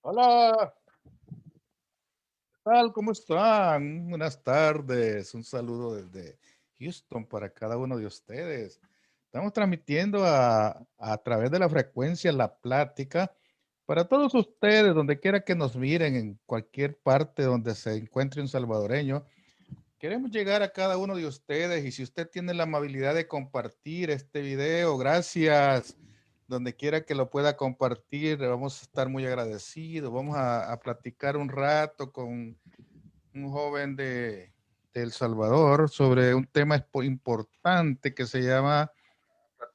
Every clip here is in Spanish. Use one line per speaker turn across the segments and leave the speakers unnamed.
Hola, ¿qué tal? ¿Cómo están? Buenas tardes. Un saludo desde Houston para cada uno de ustedes. Estamos transmitiendo a través de la frecuencia La Plática para todos ustedes, donde quiera que nos miren, en cualquier parte donde se encuentre un salvadoreño. Queremos llegar a cada uno de ustedes y si usted tiene la amabilidad de compartir este video, gracias. Donde quiera que lo pueda compartir, le vamos a estar muy agradecidos. Vamos a platicar un rato con un joven de El Salvador sobre un tema importante que se llama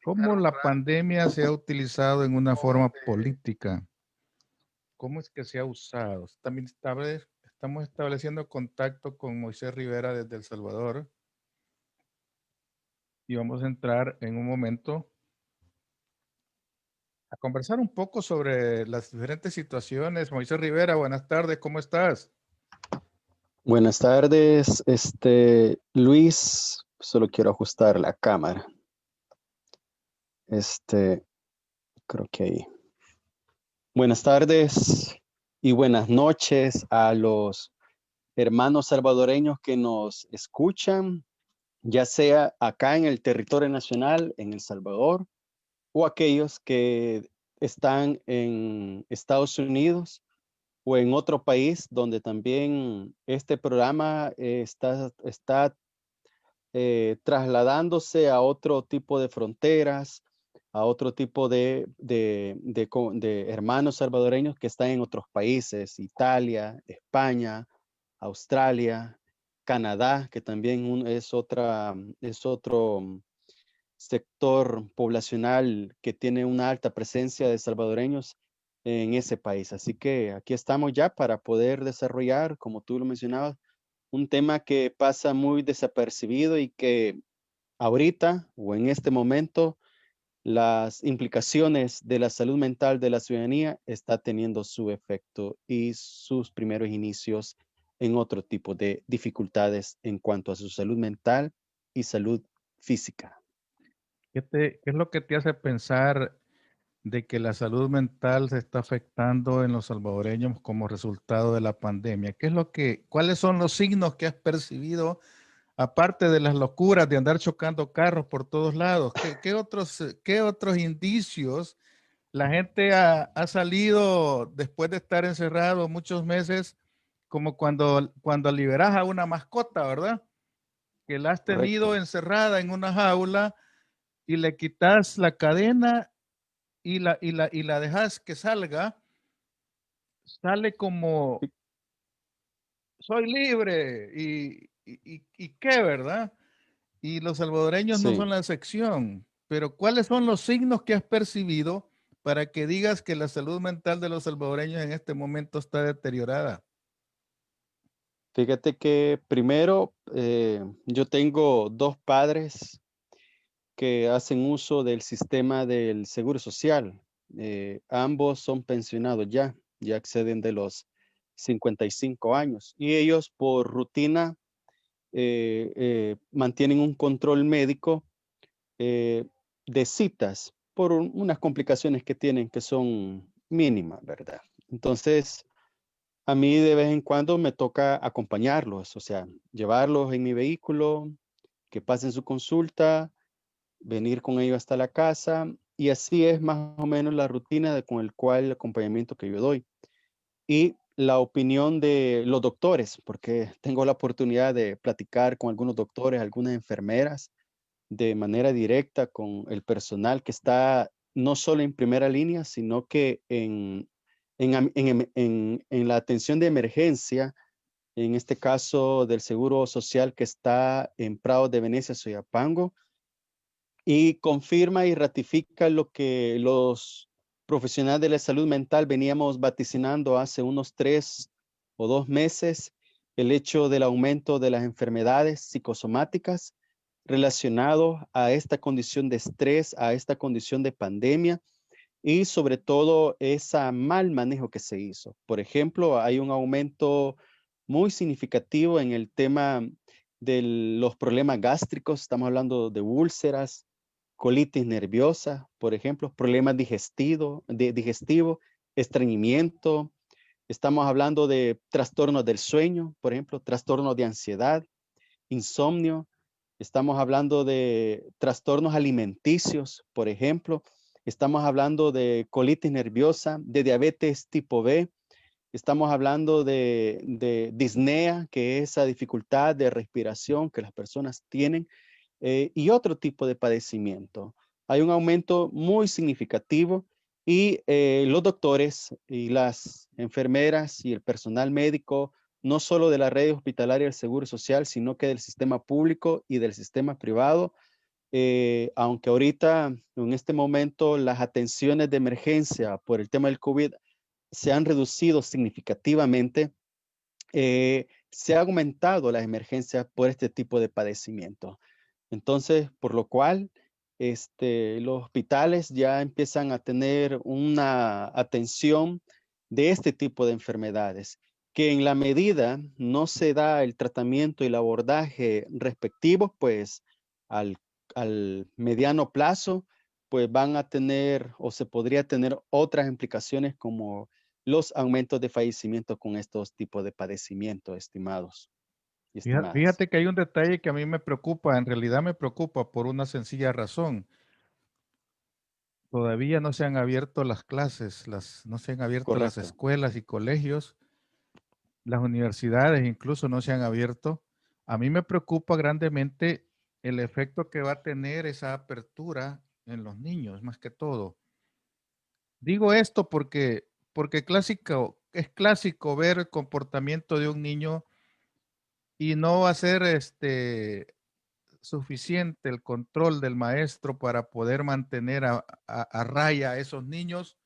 cómo la pandemia se ha utilizado en una forma política. ¿Cómo es que se ha usado? También estamos estableciendo contacto con Moisés Rivera desde El Salvador y vamos a entrar en un momento a conversar un poco sobre las diferentes situaciones. Moisés Rivera, buenas tardes, ¿cómo estás?
Buenas tardes, Luis, solo quiero ajustar la cámara. Creo que ahí. Buenas tardes y buenas noches a los hermanos salvadoreños que nos escuchan, ya sea acá en el territorio nacional, en El Salvador, o aquellos que están en Estados Unidos o en otro país donde también este programa está trasladándose a otro tipo de fronteras, a otro tipo de hermanos salvadoreños que están en otros países, Italia, España, Australia, Canadá, que también es otro sector poblacional que tiene una alta presencia de salvadoreños en ese país. Así que aquí estamos ya para poder desarrollar, como tú lo mencionabas, un tema que pasa muy desapercibido y que ahorita o en este momento las implicaciones de la salud mental de la ciudadanía está teniendo su efecto y sus primeros inicios en otro tipo de dificultades en cuanto a su salud mental y salud física.
¿Qué es lo que te hace pensar de que la salud mental se está afectando en los salvadoreños como resultado de la pandemia? ¿Cuáles son los signos que has percibido, aparte de las locuras de andar chocando carros por todos lados? ¿Qué otros indicios? La gente ha salido después de estar encerrado muchos meses, como cuando liberas a una mascota, ¿verdad? Que la has tenido
Correcto.
encerrada en una jaula y le quitas la cadena y la dejas que salga, sale como soy libre y qué, ¿verdad? Y los salvadoreños no
Sí.
son la excepción, pero ¿cuáles son los signos que has percibido para que digas que la salud mental de los salvadoreños en este momento está deteriorada?
Fíjate que primero yo tengo dos padres que hacen uso del sistema del Seguro Social. Ambos son pensionados ya exceden de los 55 años y ellos por rutina mantienen un control médico eh, de citas por unas complicaciones que tienen que son mínimas, ¿verdad? Entonces, a mí de vez en cuando me toca acompañarlos, o sea, llevarlos en mi vehículo, que pasen su consulta, venir con ellos hasta la casa y así es más o menos la rutina con el acompañamiento que yo doy. Y la opinión de los doctores, porque tengo la oportunidad de platicar con algunos doctores, algunas enfermeras, de manera directa con el personal que está no solo en primera línea, sino que en la atención de emergencia, en este caso del Seguro Social que está en Prado de Venecia, Soyapango, y confirma y ratifica lo que los profesionales de la salud mental veníamos vaticinando hace unos 3 o 2 meses, el hecho del aumento de las enfermedades psicosomáticas relacionado a esta condición de estrés, a esta condición de pandemia y sobre todo ese mal manejo que se hizo. Por ejemplo, hay un aumento muy significativo en el tema de los problemas gástricos. Estamos hablando de úlceras, colitis nerviosa, por ejemplo, problemas digestivos, estreñimiento. Estamos hablando de trastornos del sueño, por ejemplo, trastornos de ansiedad, insomnio. Estamos hablando de trastornos alimenticios, por ejemplo. Estamos hablando de colitis nerviosa, de diabetes tipo B. Estamos hablando de disnea, que es esa dificultad de respiración que las personas tienen, y otro tipo de padecimiento. Hay un aumento muy significativo y los doctores y las enfermeras y el personal médico, no solo de la red hospitalaria del Seguro Social, sino que del sistema público y del sistema privado, aunque ahorita, en este momento, las atenciones de emergencia por el tema del COVID se han reducido significativamente, se ha aumentado las emergencias por este tipo de padecimiento. Entonces, por lo cual, los hospitales ya empiezan a tener una atención de este tipo de enfermedades, que en la medida no se da el tratamiento y el abordaje respectivos, pues al, al mediano plazo, pues van a tener o se podría tener otras implicaciones como los aumentos de fallecimiento con estos tipos de padecimientos, estimados y estimadas.
Fíjate que hay un detalle que a mí me preocupa, en realidad me preocupa por una sencilla razón. Todavía no se han abierto las clases, no se han abierto las
Correcto.
escuelas y colegios, las universidades incluso no se han abierto. A mí me preocupa grandemente el efecto que va a tener esa apertura en los niños, más que todo. Digo esto porque es clásico ver el comportamiento de un niño y no va a ser suficiente el control del maestro para poder mantener a raya a esos niños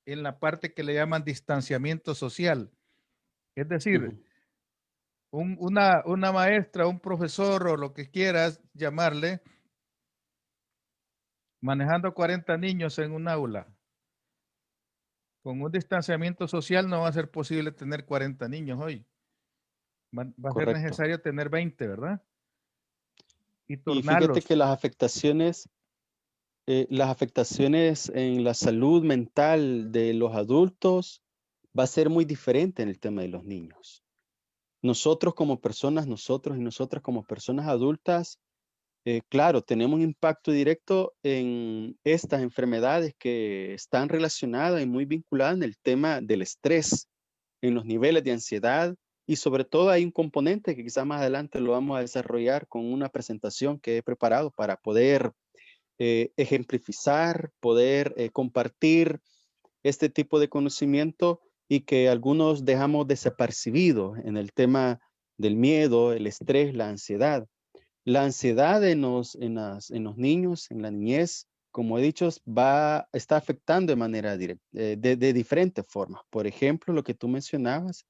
en la parte que le llaman distanciamiento social. Es decir,
Ujú.
una maestra, un profesor o lo que quieras llamarle, manejando 40 niños en un aula. Con un distanciamiento social no va a ser posible tener 40 niños hoy. Va a ser
Correcto.
necesario tener 20, ¿verdad? Y
Y fíjate que
turnarlos.
las afectaciones en la salud mental de los adultos va a ser muy diferente en el tema de los niños. Nosotros como personas, nosotros y nosotras como personas adultas, claro, tenemos un impacto directo en estas enfermedades que están relacionadas y muy vinculadas en el tema del estrés, en los niveles de ansiedad y sobre todo hay un componente que quizás más adelante lo vamos a desarrollar con una presentación que he preparado para poder ejemplificar, poder compartir este tipo de conocimiento y que algunos dejamos desapercibido en el tema del miedo, el estrés, la ansiedad. La ansiedad en los niños, en la niñez, como he dicho, está afectando de manera directa, de diferentes formas. Por ejemplo, lo que tú mencionabas,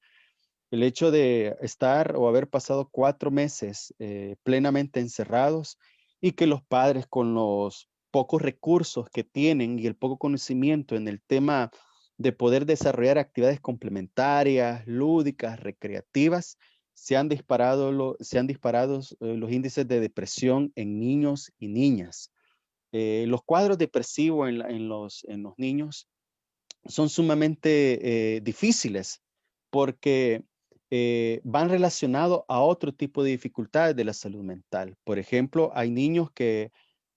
el hecho de estar o haber pasado 4 meses plenamente encerrados y que los padres con los pocos recursos que tienen y el poco conocimiento en el tema de poder desarrollar actividades complementarias, lúdicas, recreativas, se han disparado los índices de depresión en niños y niñas. Los cuadros depresivos en los niños son sumamente difíciles porque van relacionados a otro tipo de dificultades de la salud mental. Por ejemplo, hay niños que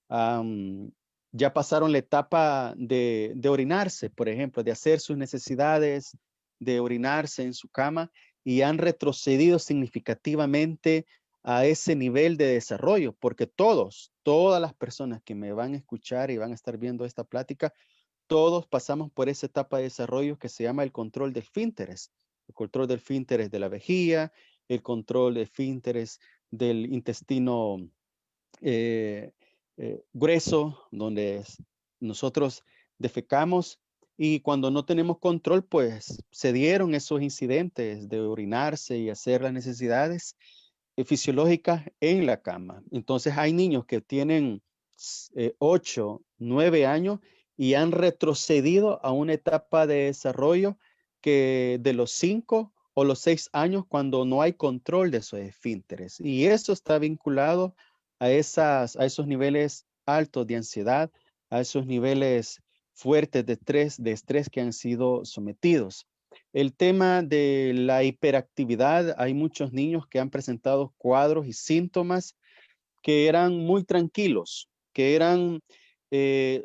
am, ya pasaron la etapa de orinarse, por ejemplo, de hacer sus necesidades, de orinarse en su cama y han retrocedido significativamente a ese nivel de desarrollo, porque todas las personas que me van a escuchar y van a estar viendo esta plática, todos pasamos por esa etapa de desarrollo que se llama el control de esfínteres. El control del esfínteres de la vejiga, el control de esfínteres del intestino eh, grueso, donde nosotros defecamos, y cuando no tenemos control, pues se dieron esos incidentes de orinarse y hacer las necesidades fisiológicas en la cama. Entonces hay niños que tienen 8, 9 años y han retrocedido a una etapa de desarrollo que de los 5 o los 6 años, cuando no hay control de esos esfínteres. Y eso está vinculado a esos niveles altos de ansiedad, a esos niveles fuertes de estrés que han sido sometidos. El tema de la hiperactividad, hay muchos niños que han presentado cuadros y síntomas que eran muy tranquilos, que eran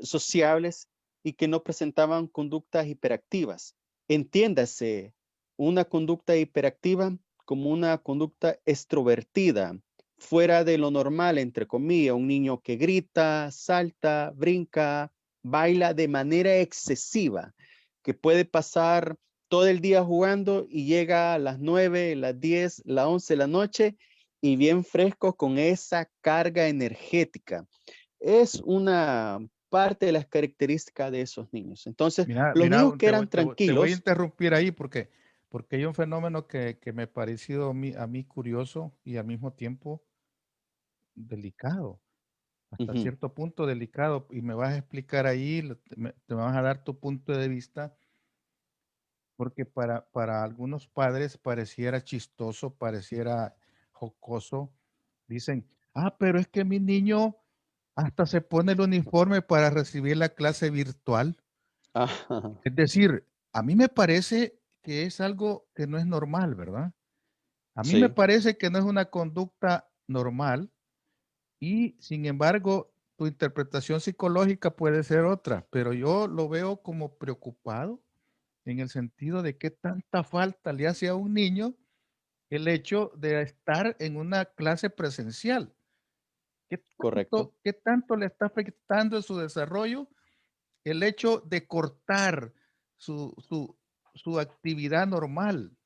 sociables y que no presentaban conductas hiperactivas. Entiéndase, una conducta hiperactiva como una conducta extrovertida, fuera de lo normal, entre comillas, un niño que grita, salta, brinca, baila de manera excesiva, que puede pasar todo el día jugando y llega a las 9, las 10, las 11 de la noche y bien fresco con esa carga energética. Es una parte de las características de esos niños. Entonces,
Mira,
los
mira,
niños que eran
te voy a
tranquilos,
interrumpir ahí porque hay un fenómeno que me ha parecido a mí curioso y al mismo tiempo delicado, hasta
ujú,
cierto punto delicado, y me vas a explicar ahí, te vas a dar tu punto de vista, porque para algunos padres pareciera chistoso, pareciera jocoso. Dicen, ah, pero es que mi niño hasta se pone el uniforme para recibir la clase virtual.
ajá,
Es decir, a mí me parece que es algo que no es normal, ¿verdad? A mí me
sí,
parece que no es una conducta normal y, sin embargo, tu interpretación psicológica puede ser otra, pero yo lo veo como preocupado en el sentido de qué tanta falta le hace a un niño el hecho de estar en una clase presencial.
correcto.
Qué tanto le está afectando en su desarrollo el hecho de cortar su, su, su actividad normal?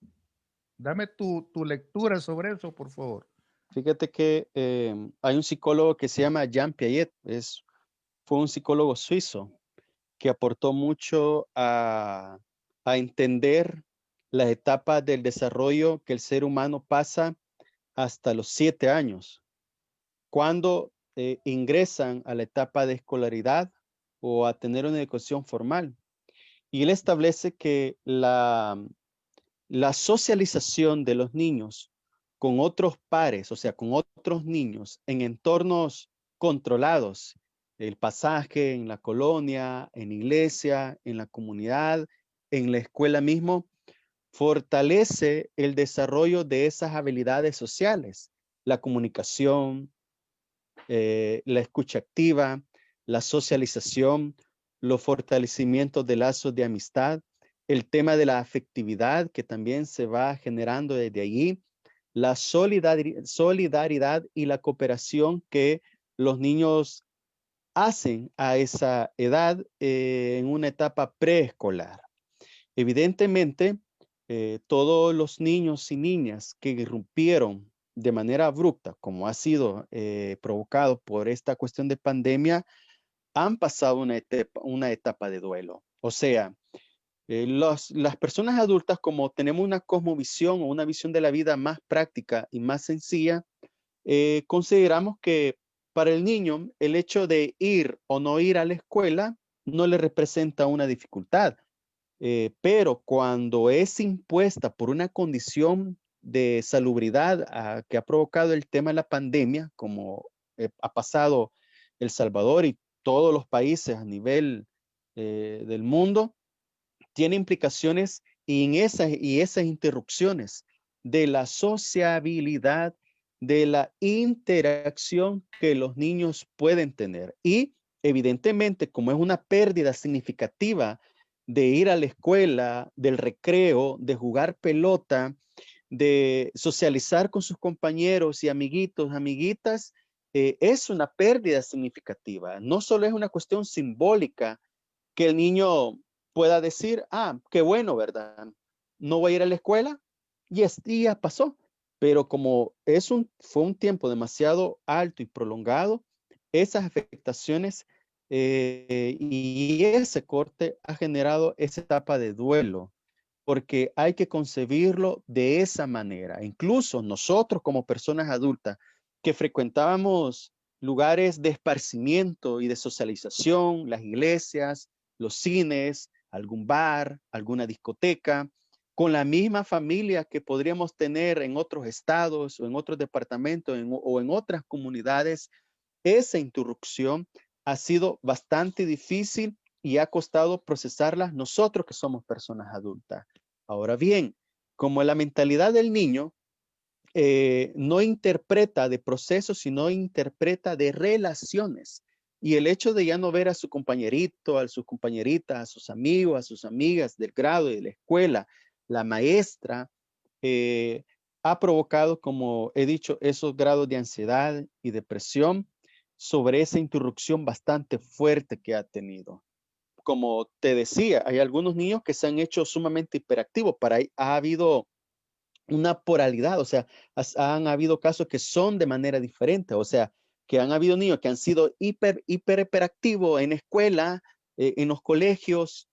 Dame tu lectura sobre eso, por favor.
Fíjate que hay un psicólogo que se llama Jean Piaget, fue un psicólogo suizo que aportó mucho a entender las etapas del desarrollo que el ser humano pasa hasta los 7 años, cuando ingresan a la etapa de escolaridad o a tener una educación formal. Y él establece que la socialización de los niños con otros pares, o sea, con otros niños en entornos controlados, el pasaje en la colonia, en iglesia, en la comunidad, en la escuela mismo, fortalece el desarrollo de esas habilidades sociales, la comunicación, la escucha activa, la socialización, los fortalecimientos de lazos de amistad, el tema de la afectividad que también se va generando desde allí, la solidaridad y la cooperación que los niños hacen a esa edad en una etapa preescolar. Evidentemente, todos los niños y niñas que irrumpieron de manera abrupta, como ha sido provocado por esta cuestión de pandemia, han pasado una etapa de duelo. O sea, las personas adultas, como tenemos una cosmovisión o una visión de la vida más práctica y más sencilla, consideramos que para el niño el hecho de ir o no ir a la escuela no le representa una dificultad. Pero cuando es impuesta por una condición de salubridad que ha provocado el tema de la pandemia, como ha pasado El Salvador y todos los países a nivel del mundo, tiene implicaciones y esas interrupciones de la sociabilidad, de la interacción que los niños pueden tener. Y evidentemente, como es una pérdida significativa de ir a la escuela, del recreo, de jugar pelota, de socializar con sus compañeros y amiguitos, amiguitas, es una pérdida significativa. No solo es una cuestión simbólica que el niño pueda decir, ah, qué bueno, ¿verdad? No voy a ir a la escuela y este día pasó. Pero como fue un tiempo demasiado alto y prolongado, esas afectaciones y ese corte ha generado esa etapa de duelo, porque hay que concebirlo de esa manera. Incluso nosotros como personas adultas que frecuentábamos lugares de esparcimiento y de socialización, las iglesias, los cines, algún bar, alguna discoteca, con la misma familia que podríamos tener en otros estados o en otros departamentos o en otras comunidades, esa interrupción ha sido bastante difícil y ha costado procesarla nosotros que somos personas adultas. Ahora bien, como la mentalidad del niño no interpreta de procesos, sino interpreta de relaciones. Y el hecho de ya no ver a su compañerito, a sus compañeritas, a sus amigos, a sus amigas del grado y de la escuela, la maestra, ha provocado, como he dicho, esos grados de ansiedad y depresión sobre esa interrupción bastante fuerte que ha tenido. Como te decía, hay algunos niños que se han hecho sumamente hiperactivos. Ha habido una poralidad, o sea, han habido casos que son de manera diferente, o sea, que han habido niños que han sido hiperactivos en escuela, en los colegios,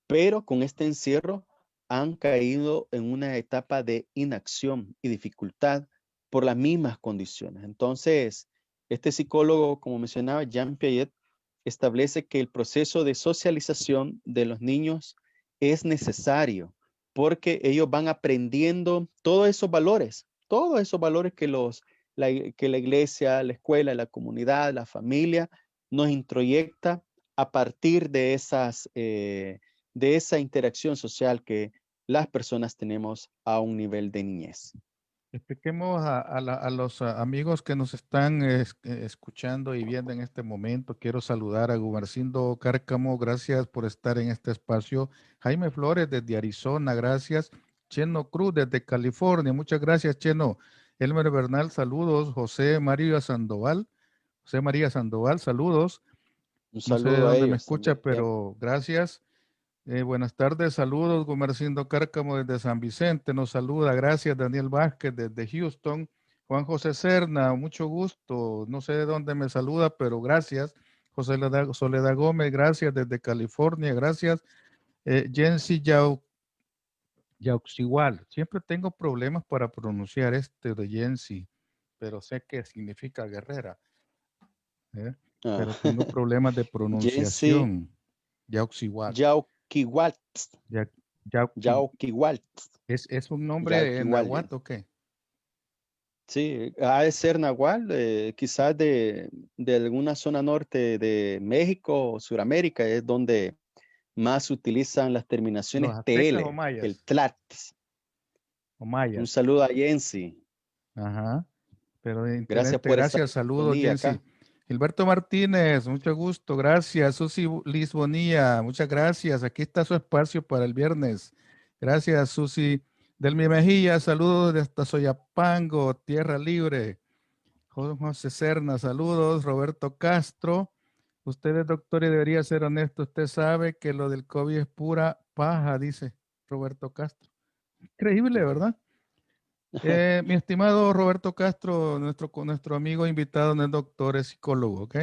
pero con este encierro han caído en una etapa de inacción y dificultad por las mismas condiciones. Entonces, este psicólogo, como mencionaba, Jean Piaget, establece que el proceso de socialización de los niños es necesario porque ellos van aprendiendo todos esos valores que que la iglesia, la escuela, la comunidad, la familia nos introyecta a partir de esa interacción social que las personas tenemos a un nivel de niñez.
Expliquemos a los amigos que nos están escuchando y viendo en este momento. Quiero saludar a Gumercindo Cárcamo, gracias por estar en este espacio. Jaime Flores desde Arizona, gracias. Cheno Cruz desde California, muchas gracias, Cheno. Elmer Bernal, saludos. José María Sandoval, saludos.
Un
No sé de
saludo a
dónde me
ellos
escucha,
también.
pero gracias. Buenas tardes, saludos, Gumercindo Cárcamo desde San Vicente, nos saluda, gracias, Daniel Vázquez desde Houston, Juan José Serna, mucho gusto, no sé de dónde me saluda, pero gracias, Soledad Gómez, gracias desde California, gracias, Jensi Yauxigual, siempre tengo problemas para pronunciar este de Jensi, pero sé que significa guerrera, ¿eh?
Ah,
Pero tengo problemas de
Jensi
pronunciación, Yauxigual.
Yauquiwaltz,
Ya, Yauqui,
Yauquiwaltz,
¿es un nombre en
Yauquiwaldi.
náhuatl o qué?
Sí, ha de ser nahual, quizás de alguna zona norte de México o Suramérica, es donde más utilizan las
¿Los
terminaciones
aztecas o
TL, el
mayas?
tlat.
O
Un
mayas.
saludo a Jensi.
Ajá. Pero
Gracias
excelente,
por estar
gracias,
en
saludos,
sintonía
Jensi.
acá.
Gilberto Martínez, mucho gusto, gracias. Susi Liz Bonilla, muchas gracias. Aquí está su espacio para el viernes. Gracias, Susi. Delmi Mejía, saludos de hasta Soyapango, Tierra Libre. José Serna, saludos. Roberto Castro, usted es doctor y debería ser honesto. Usted sabe que lo del COVID es pura paja, dice Roberto Castro. Increíble, ¿verdad? Mi estimado Roberto Castro, nuestro amigo invitado no es doctor, es psicólogo, ¿ok?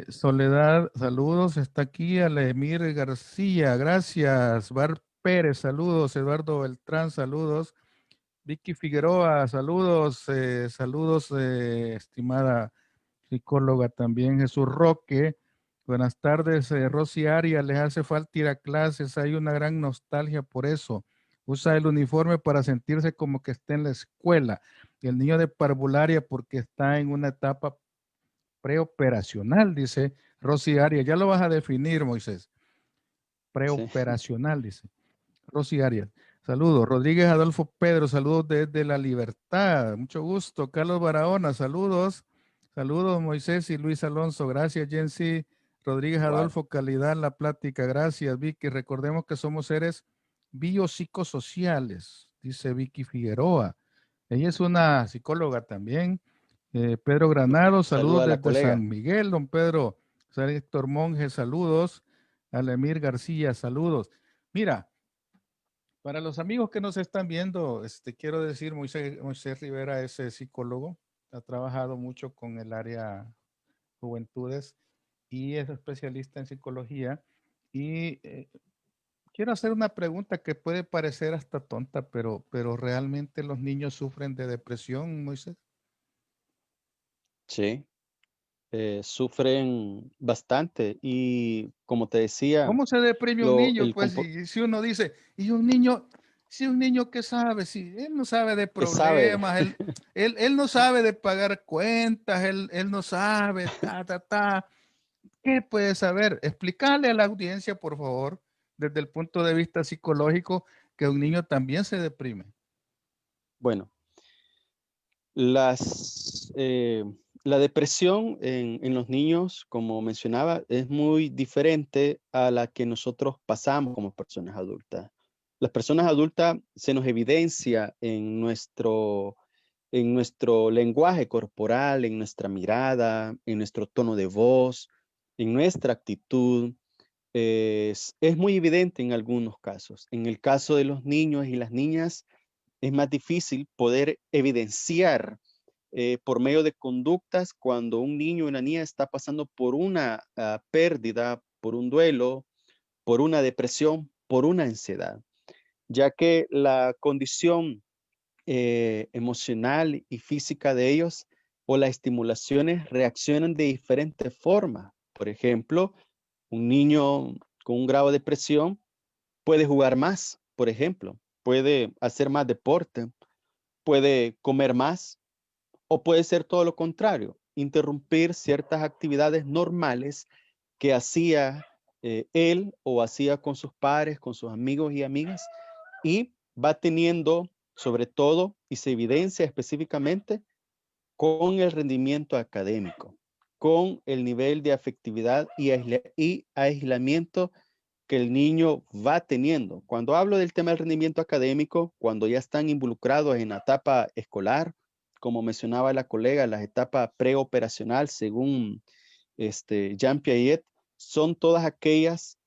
Soledad, saludos. Está aquí Alemir García, gracias. Bar Pérez, saludos. Eduardo Beltrán, saludos. Vicky Figueroa, saludos. Saludos, estimada psicóloga también. Jesús Roque, buenas tardes. Rosy Arias, les hace falta ir a clases. Hay una gran nostalgia por eso. Usa el uniforme para sentirse como que está en la escuela. Y el niño de parvularia porque está en una etapa preoperacional, dice Rosy Arias. Ya lo vas a definir, Moisés.
Sí.
Preoperacional, dice Rosy Arias. Saludos. Rodríguez Adolfo Pedro, saludos desde La Libertad. Mucho gusto. Carlos Barahona, saludos. Saludos, Moisés y Luis Alonso. Gracias, Jensi. Rodríguez
Igual.
Adolfo, calidad en la plática. Gracias, Vicky. Recordemos que somos seres biopsicosociales. dice Vicky Figueroa. Ella es una psicóloga también. Pedro Granado, saludos
Saluda a la
desde
colega.
San Miguel, don Pedro. San Héctor Monge, saludos. Alemir García, saludos. Mira, para los amigos que nos están viendo, quiero decir, Moisés Rivera es psicólogo, ha trabajado mucho con el área juventudes y es especialista en psicología. Y quiero hacer una pregunta que puede parecer hasta tonta, pero realmente los niños sufren de depresión, Moisés.
Sí, sufren bastante y como te decía,
¿Cómo se deprime un niño?
el
Pues si uno dice, y un niño, si un niño que sabe, si él no sabe de
que sabe,
problemas, él no sabe de pagar cuentas, él no sabe, ¿qué puede saber? Explicarle a la audiencia, por favor, desde el punto de vista psicológico, que un niño también se deprime.
bueno, las, eh, la depresión en los niños, como mencionaba, es muy diferente a la que nosotros pasamos como personas adultas. Las personas adultas se nos evidencia en nuestro lenguaje corporal, en nuestra mirada, en nuestro tono de voz, en nuestra actitud. Es muy evidente en algunos casos. En el caso de los niños y las niñas, es más difícil poder evidenciar por medio de conductas cuando un niño o una niña está pasando por una pérdida, por un duelo, por una depresión, por una ansiedad, ya que la condición emocional y física de ellos o las estimulaciones reaccionan de diferentes formas. Por ejemplo, un niño con un grado de depresión puede jugar más, por ejemplo, puede hacer más deporte, puede comer más o puede ser todo lo contrario, interrumpir ciertas actividades normales que hacía él o hacía con sus padres, con sus amigos y amigas, y va teniendo sobre todo y se evidencia específicamente con el rendimiento académico, con el nivel de afectividad y aislamiento que el niño va teniendo. Cuando hablo del tema del rendimiento académico, cuando ya están involucrados en la etapa escolar, como mencionaba la colega, las etapas preoperacional, según Jean Piaget, son todas aquellos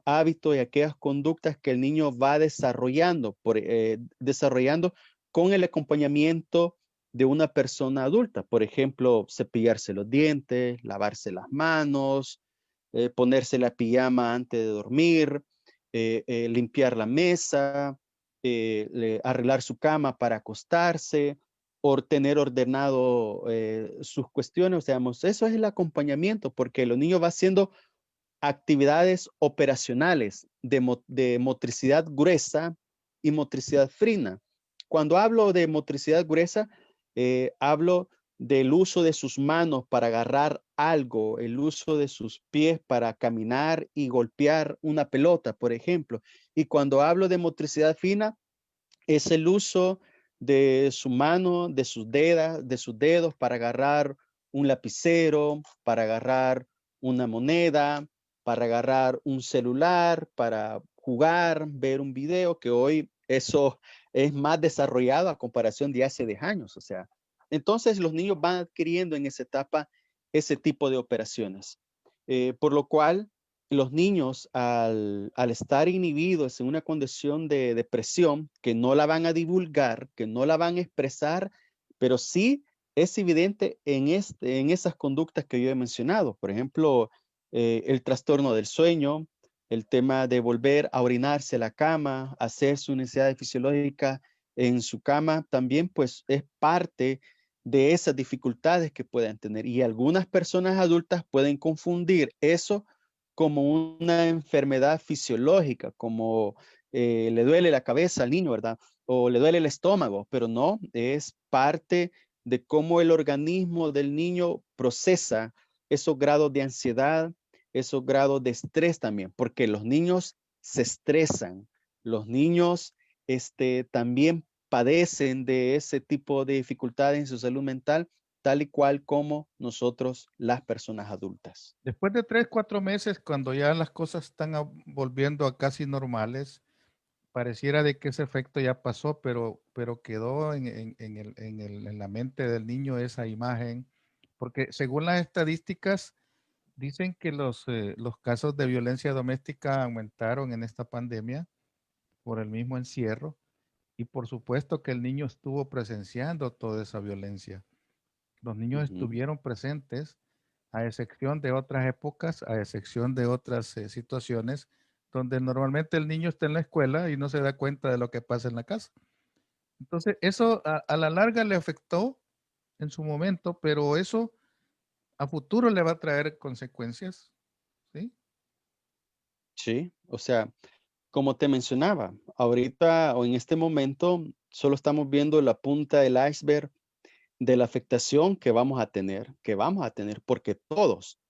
hábitos y aquellas conductas que el niño va desarrollando con el acompañamiento de una persona adulta. Por ejemplo, cepillarse los dientes, lavarse las manos, ponerse la pijama antes de dormir, limpiar la mesa, arreglar su cama para acostarse, o tener ordenado sus cuestiones. O sea, eso es el acompañamiento, porque los niños van haciendo actividades operacionales de motricidad gruesa y motricidad fina. Cuando hablo de motricidad gruesa, hablo del uso de sus manos para agarrar algo, el uso de sus pies para caminar y golpear una pelota, por ejemplo. Y cuando hablo de motricidad fina, es el uso de su mano, de sus dedos para agarrar un lapicero, para agarrar una moneda, para agarrar un celular, para jugar, ver un video, que hoy eso es más desarrollado a comparación de hace 10 años. O sea, entonces los niños van adquiriendo en esa etapa ese tipo de operaciones. Por lo cual, los niños al estar inhibidos en una condición de depresión, que no la van a divulgar, que no la van a expresar, pero sí es evidente en esas conductas que yo he mencionado. Por ejemplo, el trastorno del sueño, el tema de volver a orinarse a la cama, hacer su necesidad fisiológica en su cama, también pues es parte de esas dificultades que puedan tener. Y algunas personas adultas pueden confundir eso como una enfermedad fisiológica, como le duele la cabeza al niño, ¿verdad? O le duele el estómago, pero no, es parte de cómo el organismo del niño procesa esos grados de ansiedad, esos grados de estrés también, porque los niños se estresan, los niños también padecen de ese tipo de dificultades en su salud mental, tal y cual como nosotros las personas adultas.
Después de 3, 4 meses, cuando ya las cosas están volviendo a casi normales, pareciera de que ese efecto ya pasó, pero quedó en la mente del niño esa imagen, porque según las estadísticas, dicen que los casos de violencia doméstica aumentaron en esta pandemia por el mismo encierro y por supuesto que el niño estuvo presenciando toda esa violencia. Los niños
Ujú.
estuvieron presentes, a excepción de otras épocas, a excepción de otras situaciones donde normalmente el niño está en la escuela y no se da cuenta de lo que pasa en la casa. Entonces, eso a la larga le afectó en su momento, pero eso a futuro le va a traer consecuencias, ¿sí?
Sí, o sea, como te mencionaba, ahorita o en este momento solo estamos viendo la punta del iceberg de la afectación que vamos a tener, porque todos,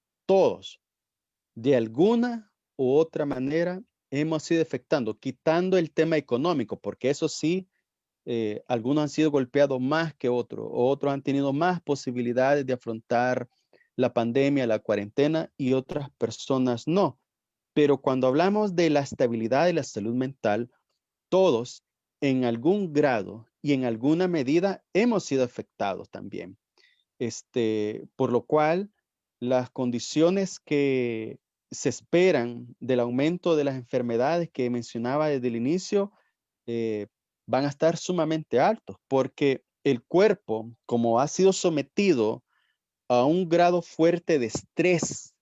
de alguna u otra manera, hemos ido afectando, quitando el tema económico, porque eso sí, algunos han sido golpeados más que otros, otros han tenido más posibilidades de afrontar la pandemia, la cuarentena y otras personas no. Pero cuando hablamos de la estabilidad y la salud mental, todos en algún grado y en alguna medida hemos sido afectados también. Por lo cual, las condiciones que se esperan del aumento de las enfermedades que mencionaba desde el inicio, eh, van a estar sumamente altos, porque el cuerpo, como ha sido sometido a un grado fuerte de estrés,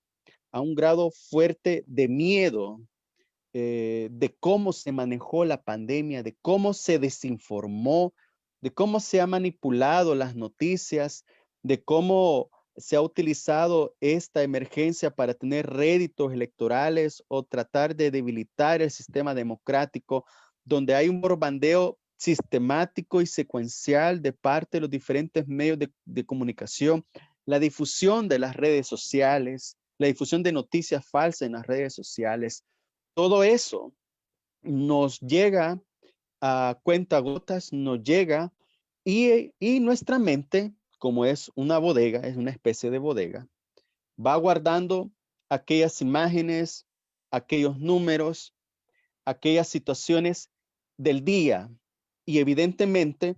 a un grado fuerte de miedo, de cómo se manejó la pandemia, de cómo se desinformó, de cómo se ha manipulado las noticias, de cómo se ha utilizado esta emergencia para tener réditos electorales o tratar de debilitar el sistema democrático, donde hay un bombardeo sistemático y secuencial de parte de los diferentes medios de comunicación, la difusión de las redes sociales, la difusión de noticias falsas en las redes sociales. Todo eso nos llega a cuentagotas, nos llega y nuestra mente, como es una bodega, es una especie de bodega, va guardando aquellas imágenes, aquellos números, aquellas situaciones del día y evidentemente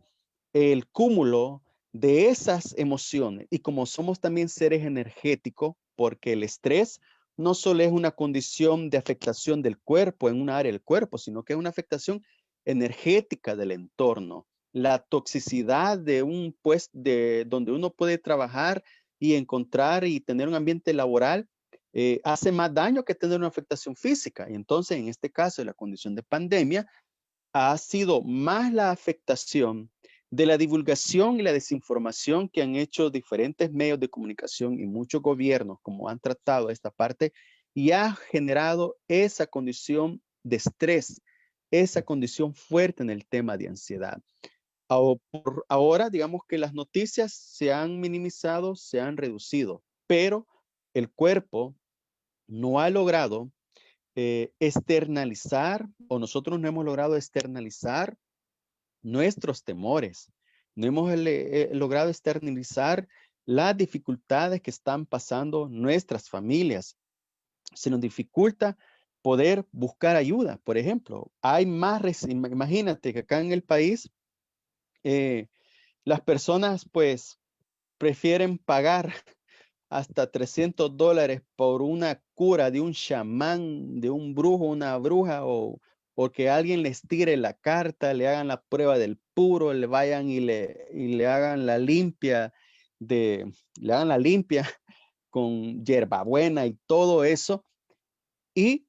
el cúmulo de esas emociones y como somos también seres energéticos, porque el estrés no solo es una condición de afectación del cuerpo en una área del cuerpo, sino que es una afectación energética del entorno. La toxicidad de un puesto de donde uno puede trabajar y encontrar y tener un ambiente laboral hace más daño que tener una afectación física. Y entonces, en este caso, de la condición de pandemia, ha sido más la afectación de la divulgación y la desinformación que han hecho diferentes medios de comunicación y muchos gobiernos, como han tratado esta parte, y ha generado esa condición de estrés, esa condición fuerte en el tema de ansiedad. Por ahora, digamos que las noticias se han minimizado, se han reducido, pero el cuerpo no ha logrado externalizar o nosotros no hemos logrado externalizar nuestros temores. No hemos logrado externalizar las dificultades que están pasando nuestras familias. Se nos dificulta poder buscar ayuda. Por ejemplo, hay más, imagínate que acá en el país eh, las personas pues prefieren pagar hasta $300 por una cura de un chamán, de un brujo, una bruja, o que alguien les tire la carta, le hagan la prueba del puro, le vayan y le hagan la limpia le hagan la limpia con hierbabuena y todo eso, y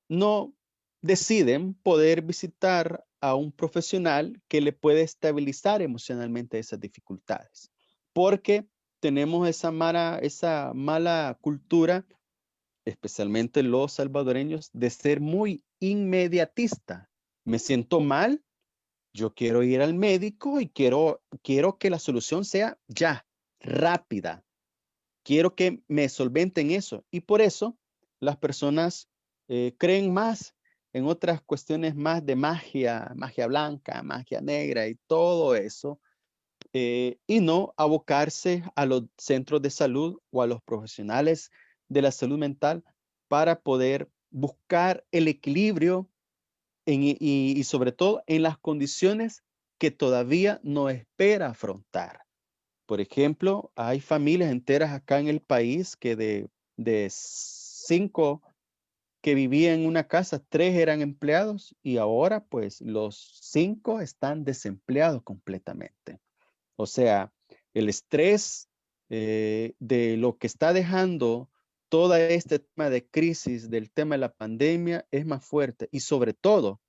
no deciden poder visitar a un profesional que le puede estabilizar emocionalmente esas dificultades, porque tenemos esa mala cultura, especialmente los salvadoreños, de ser muy inmediatista. Me siento mal, yo quiero ir al médico y quiero que la solución sea ya, rápida. Quiero que me solventen eso. Y por eso las personas creen más en otras cuestiones más de magia, magia blanca, magia negra y todo eso, y no abocarse a los centros de salud o a los profesionales de la salud mental para poder buscar el equilibrio y sobre todo en las condiciones que todavía no espera afrontar. Por ejemplo, hay familias enteras acá en el país que de 5 que vivían en una casa, 3 eran empleados y ahora pues los 5 están desempleados completamente. O sea, el estrés de lo que está dejando todo este tema de crisis, del tema de la pandemia, es más fuerte. Y sobre todo,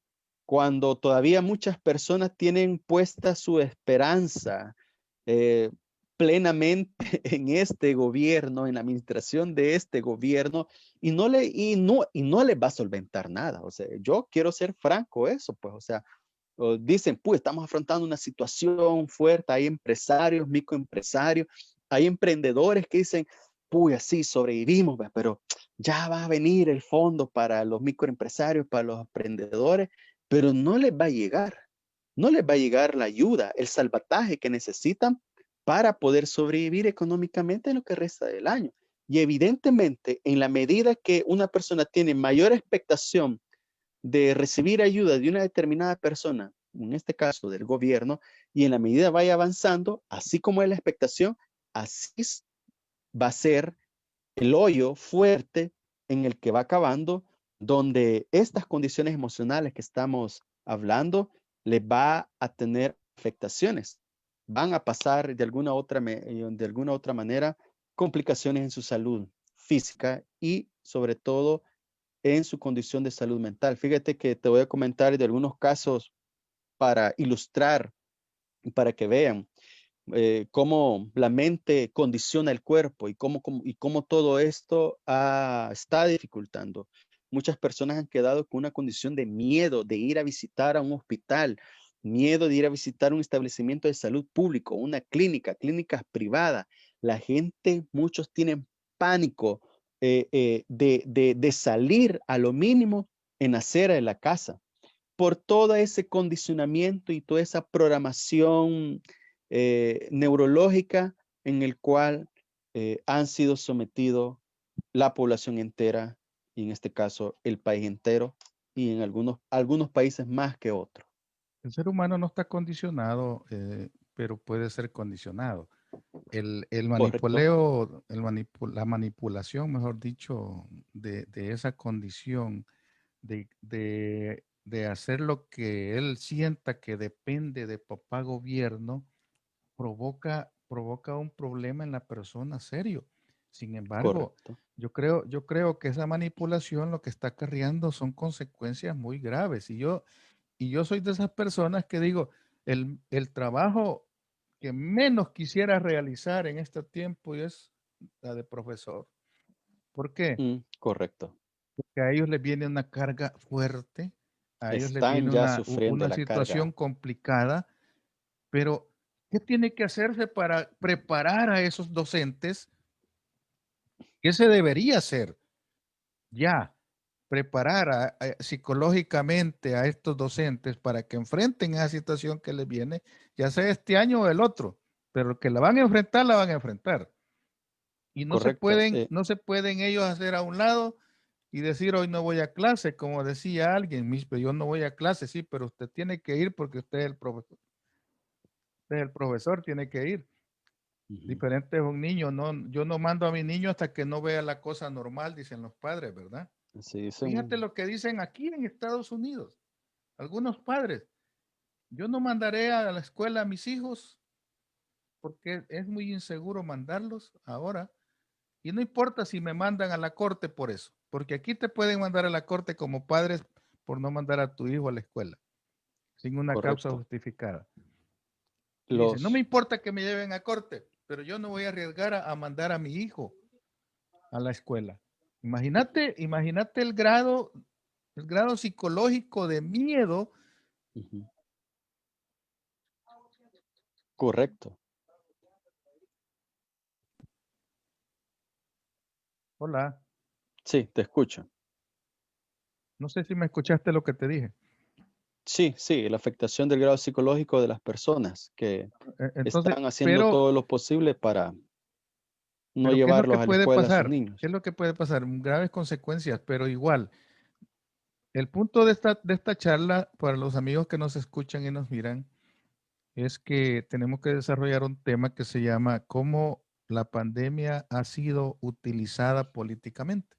cuando todavía muchas personas tienen puesta su esperanza eh, plenamente en este gobierno, en la administración de este gobierno, y no les va a solventar nada. O sea, yo quiero ser franco eso, pues, o sea, dicen, pues estamos afrontando una situación fuerte, hay empresarios, microempresarios, hay emprendedores que dicen, pues así sobrevivimos, pero ya va a venir el fondo para los microempresarios, para los emprendedores, pero no les va a llegar, no les va a llegar la ayuda, el salvataje que necesitan para poder sobrevivir económicamente en lo que resta del año. Y evidentemente, en la medida que una persona tiene mayor expectación de recibir ayuda de una determinada persona, en este caso del gobierno, y en la medida vaya avanzando, así como es la expectación, así va a ser el hoyo fuerte en el que va acabando, donde estas condiciones emocionales que estamos hablando les va a tener afectaciones. Van a pasar de alguna otra manera complicaciones en su salud física y sobre todo en su condición de salud mental. Fíjate que te voy a comentar de algunos casos para ilustrar, para que vean cómo la mente condiciona el cuerpo y cómo todo esto está dificultando. Muchas personas han quedado con una condición de miedo de ir a visitar a un hospital, miedo de ir a visitar un establecimiento de salud público, una clínica, clínicas privadas. La gente, muchos tienen pánico de salir a lo mínimo en la acera de la casa por todo ese condicionamiento y toda esa programación neurológica en el cual han sido sometidos la población entera, y en este caso el país entero, y en algunos países más que otros.
El ser humano no está condicionado, pero puede ser condicionado. El
Correcto,
manipuleo, la manipulación, mejor dicho, de esa condición, de hacer lo que él sienta que depende de papá gobierno, provoca un problema en la persona serio. Sin embargo,
correcto,
yo creo que esa manipulación lo que está acarreando son consecuencias muy graves. Y yo soy de esas personas que digo, el trabajo que menos quisiera realizar en este tiempo es la de profesor. ¿Por qué?
correcto.
Porque a ellos les viene una carga fuerte, a ellos les
Están
viene
ya sufriendo
una
la
situación
carga.
complicada, pero ¿qué tiene que hacerse para preparar a esos docentes? ¿Qué se debería hacer? Ya, preparar psicológicamente a estos docentes para que enfrenten esa situación que les viene, ya sea este año o el otro, pero que la van a enfrentar, la van a enfrentar. Y
Correcto.
no se pueden ellos hacer a un lado y decir hoy no voy a clase, como decía alguien, pero yo no voy a clase, sí, pero usted tiene que ir porque usted es el profesor, tiene que ir.
Ujú.
Diferente es un niño, no, yo no mando a mi niño hasta que no vea la cosa normal, dicen los padres, ¿verdad?
Así
Fíjate
dicen,
lo que dicen aquí en Estados Unidos, algunos padres. Yo no mandaré a la escuela a mis hijos porque es muy inseguro mandarlos ahora. Y no importa si me mandan a la corte por eso, porque aquí te pueden mandar a la corte como padres por no mandar a tu hijo a la escuela, sin una causa
correcto.
justificada. Y dice, no me
Los,
importa que me lleven a corte, pero yo no voy a arriesgar a mandar a mi hijo a la escuela. Imagínate el grado psicológico de miedo.
ujú, correcto.
Hola,
Sí, te escucho.
no sé si me escuchaste lo que te dije.
Sí, sí, la afectación del grado psicológico de las personas que
Entonces,
están haciendo
pero,
todo lo posible para no
¿qué es lo que
llevarlos a la
puede
escuela a sus
pasar? ¿Qué es
niños.
lo que puede pasar? Graves consecuencias, pero igual, el punto de esta charla, para los amigos que nos escuchan y nos miran, es que tenemos que desarrollar un tema que se llama cómo la pandemia ha sido utilizada políticamente.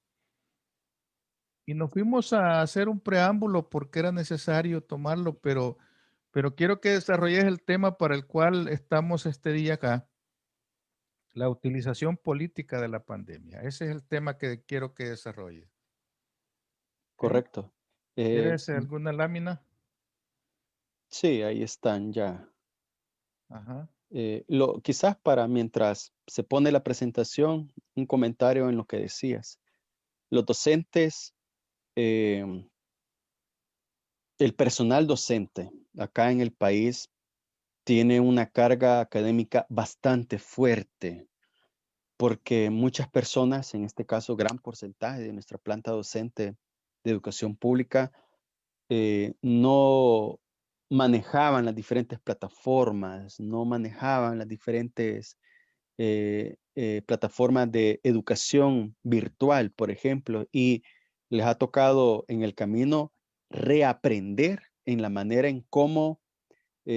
Y nos fuimos a hacer un preámbulo porque era necesario tomarlo, pero quiero que desarrolles el tema para el cual estamos este día acá, la utilización política de la pandemia. Ese es el tema que quiero que desarrolles. ¿Sí?
Correcto. Eh,
¿Quieres alguna lámina?
sí, ahí están ya.
Ajá.
Quizás para mientras se pone la presentación, un comentario en lo que decías. Los docentes, em, el personal docente acá en el país tiene una carga académica bastante fuerte porque muchas personas, en este caso gran porcentaje de nuestra planta docente de educación pública, no manejaban las diferentes plataformas, no manejaban las diferentes plataformas de educación virtual, por ejemplo, y les ha tocado en el camino reaprender en la manera en cómo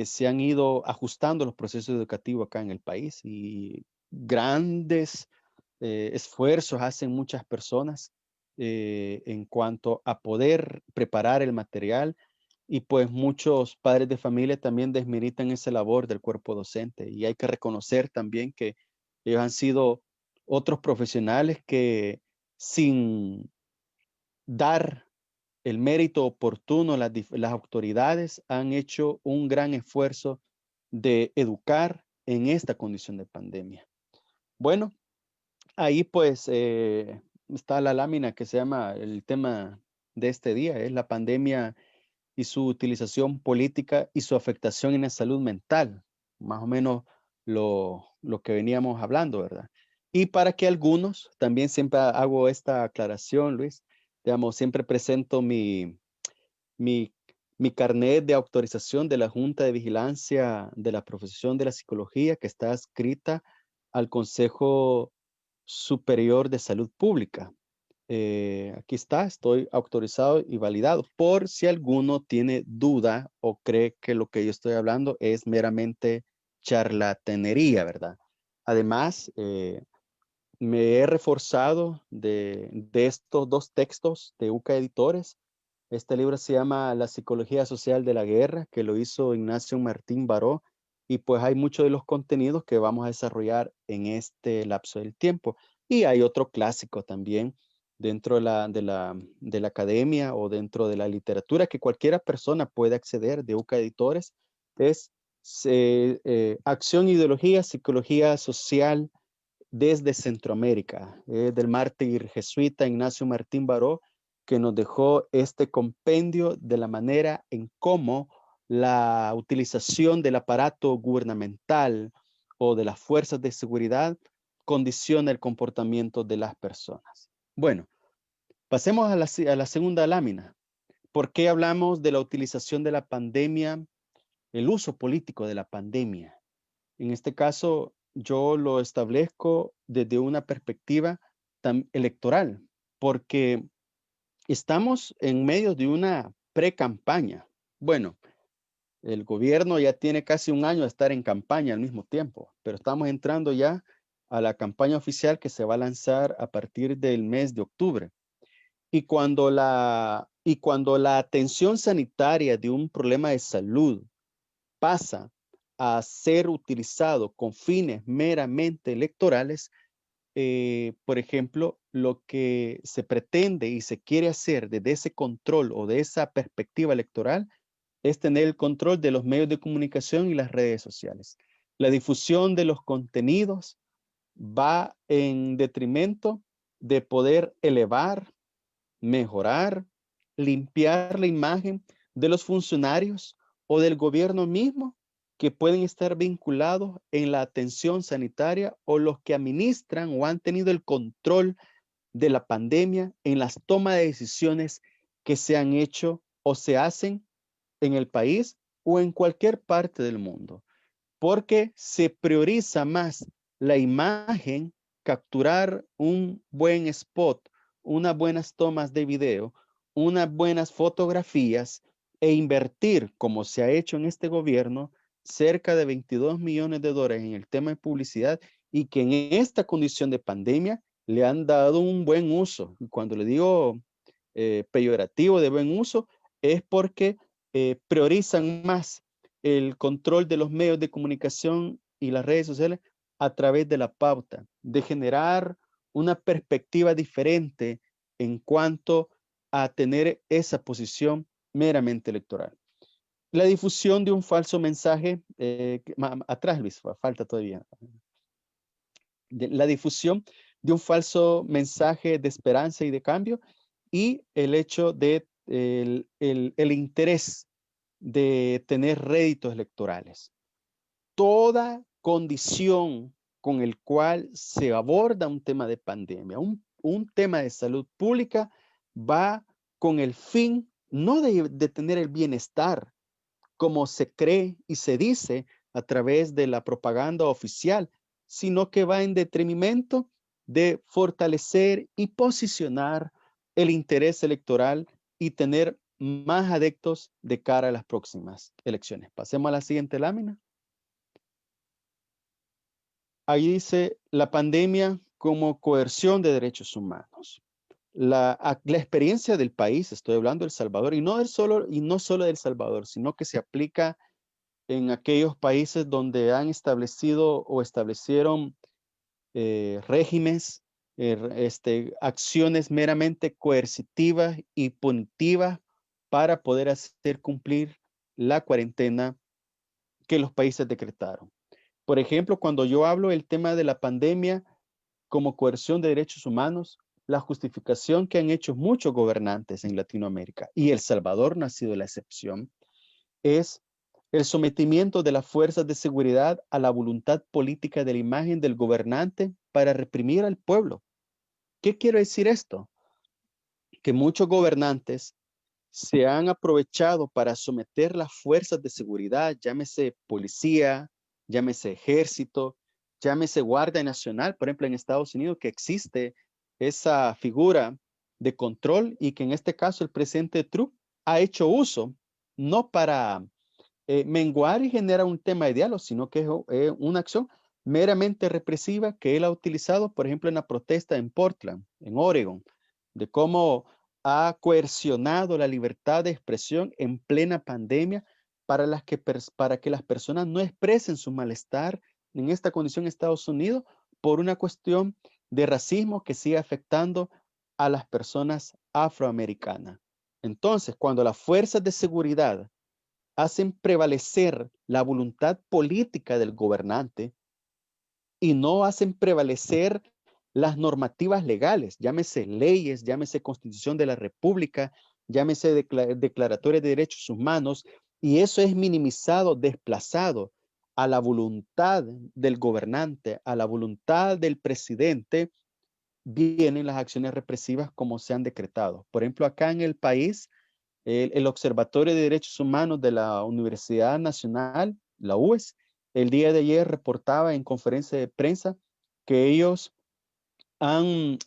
se han ido ajustando los procesos educativos acá en el país y grandes esfuerzos hacen muchas personas en cuanto a poder preparar el material y pues muchos padres de familia también desmeritan esa labor del cuerpo docente y hay que reconocer también que ellos han sido otros profesionales que sin dar el mérito oportuno, las autoridades han hecho un gran esfuerzo de educar en esta condición de pandemia. Bueno, ahí pues está la lámina que se llama el tema de este día, es la pandemia y su utilización política y su afectación en la salud mental, más o menos lo que veníamos hablando, ¿verdad? Y para que algunos, también siempre hago esta aclaración, Luis, digamos, siempre presento mi, mi carnet de autorización de la Junta de Vigilancia de la Profesión de la Psicología que está adscrita al Consejo Superior de Salud Pública. Aquí está, estoy autorizado y validado por si alguno tiene duda o cree que lo que yo estoy hablando es meramente charlatanería, ¿verdad? Además, me he reforzado de estos dos textos de UCA Editores. Este libro se llama La psicología social de la guerra, que lo hizo Ignacio Martín Baró, y pues hay muchos de los contenidos que vamos a desarrollar en este lapso del tiempo. Y hay otro clásico también dentro de la academia o dentro de la literatura que cualquiera persona puede acceder de UCA Editores. Es Acción, Ideología, Psicología Social desde Centroamérica, del mártir jesuita Ignacio Martín Baró, que nos dejó este compendio de la manera en cómo la utilización del aparato gubernamental o de las fuerzas de seguridad condiciona el comportamiento de las personas. Bueno, pasemos a la segunda lámina. ¿Por qué hablamos de la utilización de la pandemia, el uso político de la pandemia? En este caso, yo lo establezco desde una perspectiva electoral, porque estamos en medio de una pre-campaña. Bueno, el gobierno ya tiene casi un año de estar en campaña al mismo tiempo, pero estamos entrando ya a la campaña oficial que se va a lanzar a partir del mes de octubre. Y cuando la atención sanitaria de un problema de salud pasa a ser utilizado con fines meramente electorales, por ejemplo, lo que se pretende y se quiere hacer desde ese control o de esa perspectiva electoral es tener el control de los medios de comunicación y las redes sociales. La difusión de los contenidos va en detrimento de poder elevar, mejorar, limpiar la imagen de los funcionarios o del gobierno mismo que pueden estar vinculados en la atención sanitaria o los que administran o han tenido el control de la pandemia en las tomas de decisiones que se han hecho o se hacen en el país o en cualquier parte del mundo, porque se prioriza más la imagen, capturar un buen spot, unas buenas tomas de video unas buenas fotografías e invertir, como se ha hecho en este gobierno, cerca de 22 millones de dólares en el tema de publicidad y que en esta condición de pandemia le han dado un buen uso. Y cuando le digo peyorativo de buen uso, es porque priorizan más el control de los medios de comunicación y las redes sociales a través de la pauta, de generar una perspectiva diferente en cuanto a tener esa posición meramente electoral. La difusión de un falso mensaje, atrás Luis, falta todavía, la difusión de un falso mensaje de esperanza y de cambio y el hecho de el interés de tener réditos electorales. Toda condición con el cual se aborda un tema de pandemia, un tema de salud pública, va con el fin no de tener el bienestar, como se cree y se dice a través de la propaganda oficial, sino que va en detrimento de fortalecer y posicionar el interés electoral y tener más adeptos de cara a las próximas elecciones. Pasemos a la siguiente lámina. Ahí dice la pandemia como coerción de derechos humanos. La experiencia del país, estoy hablando de El Salvador, y no solo de El Salvador, sino que se aplica en aquellos países donde han establecido o establecieron regímenes, acciones meramente coercitivas y punitivas para poder hacer cumplir la cuarentena que los países decretaron. Por ejemplo, cuando yo hablo del tema de la pandemia como coerción de derechos humanos, la justificación que han hecho muchos gobernantes en Latinoamérica, y El Salvador no ha sido la excepción, es el sometimiento de las fuerzas de seguridad a la voluntad política de la imagen del gobernante para reprimir al pueblo. ¿Qué quiero decir esto? Que muchos gobernantes se han aprovechado para someter las fuerzas de seguridad, llámese policía, llámese ejército, llámese Guardia Nacional, por ejemplo, en Estados Unidos, que existe esa figura de control y que en este caso el presidente Trump ha hecho uso, no para menguar y generar un tema de diálogo, sino que es una acción meramente represiva que él ha utilizado, por ejemplo, en la protesta en Portland, en Oregon, de cómo ha coercionado la libertad de expresión en plena pandemia para que las personas no expresen su malestar en esta condición en Estados Unidos por una cuestión de racismo que sigue afectando a las personas afroamericanas. Entonces, cuando las fuerzas de seguridad hacen prevalecer la voluntad política del gobernante y no hacen prevalecer las normativas legales, llámese leyes, llámese Constitución de la República, llámese declaratoria de derechos humanos, y eso es minimizado, desplazado a la voluntad del gobernante, a la voluntad del presidente, vienen las acciones represivas como se han decretado. Por ejemplo, acá en el país, el Observatorio de Derechos Humanos de la Universidad Nacional, la UES, el día de ayer reportaba en conferencia de prensa que ellos han,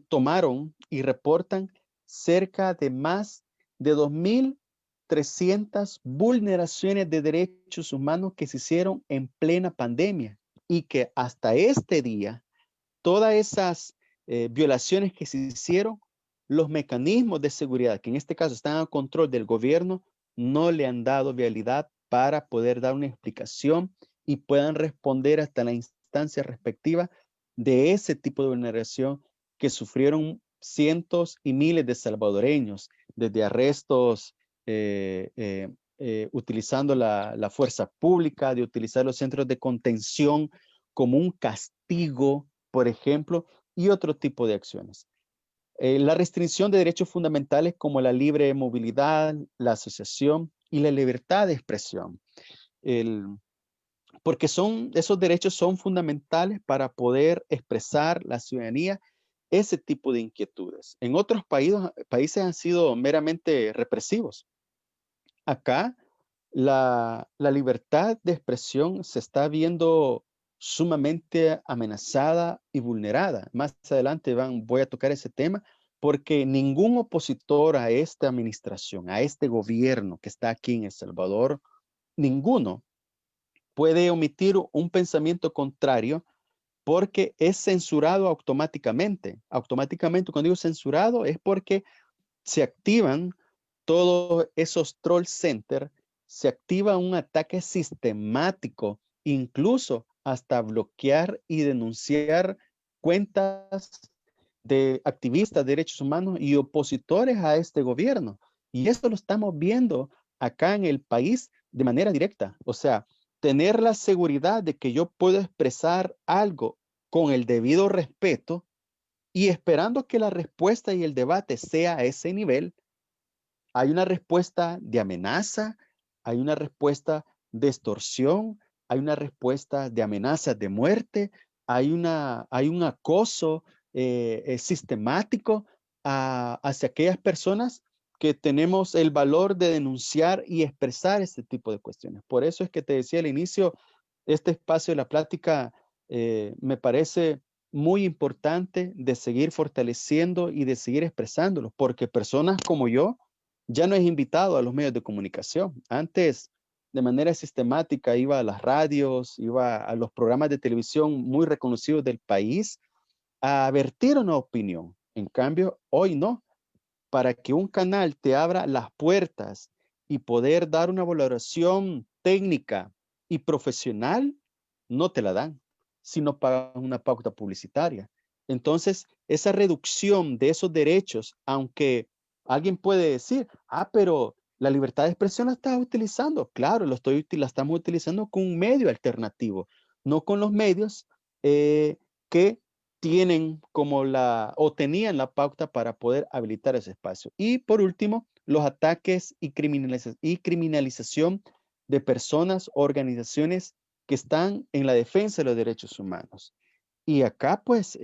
tomaron y reportan cerca de más de 2.300 vulneraciones de derechos humanos que se hicieron en plena pandemia y que hasta este día todas esas violaciones que se hicieron, los mecanismos de seguridad, que en este caso están a control del gobierno, no le han dado vialidad para poder dar una explicación y puedan responder hasta la instancia respectiva de ese tipo de vulneración que sufrieron cientos y miles de salvadoreños, desde arrestos utilizando la fuerza pública, de utilizar los centros de contención como un castigo, por ejemplo, y otro tipo de acciones. La restricción de derechos fundamentales como la libre movilidad, la asociación y la libertad de expresión. Porque esos derechos son fundamentales para poder expresar la ciudadanía ese tipo de inquietudes. En otros países han sido meramente represivos. Acá la libertad de expresión se está viendo sumamente amenazada y vulnerada. Más adelante voy a tocar ese tema, porque ningún opositor a esta administración, a este gobierno que está aquí en El Salvador, ninguno puede omitir un pensamiento contrario porque es censurado automáticamente. Automáticamente, cuando digo censurado, es porque se activan todos esos troll center, se activa un ataque sistemático, incluso hasta bloquear y denunciar cuentas de activistas de derechos humanos y opositores a este gobierno. Y esto lo estamos viendo acá en el país de manera directa. O sea, tener la seguridad de que yo puedo expresar algo con el debido respeto y esperando que la respuesta y el debate sea a ese nivel, hay una respuesta de amenaza, hay una respuesta de extorsión, hay una respuesta de amenazas de muerte, hay un acoso sistemático hacia aquellas personas que tenemos el valor de denunciar y expresar este tipo de cuestiones. Por eso es que te decía al inicio, este espacio de la plática me parece muy importante de seguir fortaleciendo y de seguir expresándolo, porque personas como yo, ya no es invitado a los medios de comunicación. Antes, de manera sistemática, iba a las radios, iba a los programas de televisión muy reconocidos del país a vertir una opinión. En cambio, hoy no. Para que un canal te abra las puertas y poder dar una valoración técnica y profesional, no te la dan, sino pagan una pauta publicitaria. Entonces, esa reducción de esos derechos, aunque alguien puede decir, pero la libertad de expresión la estás utilizando. Claro, la estamos utilizando con un medio alternativo, no con los medios que tienen como o tenían la pauta para poder habilitar ese espacio. Y por último, los ataques y criminalización de personas, organizaciones que están en la defensa de los derechos humanos. Y acá pues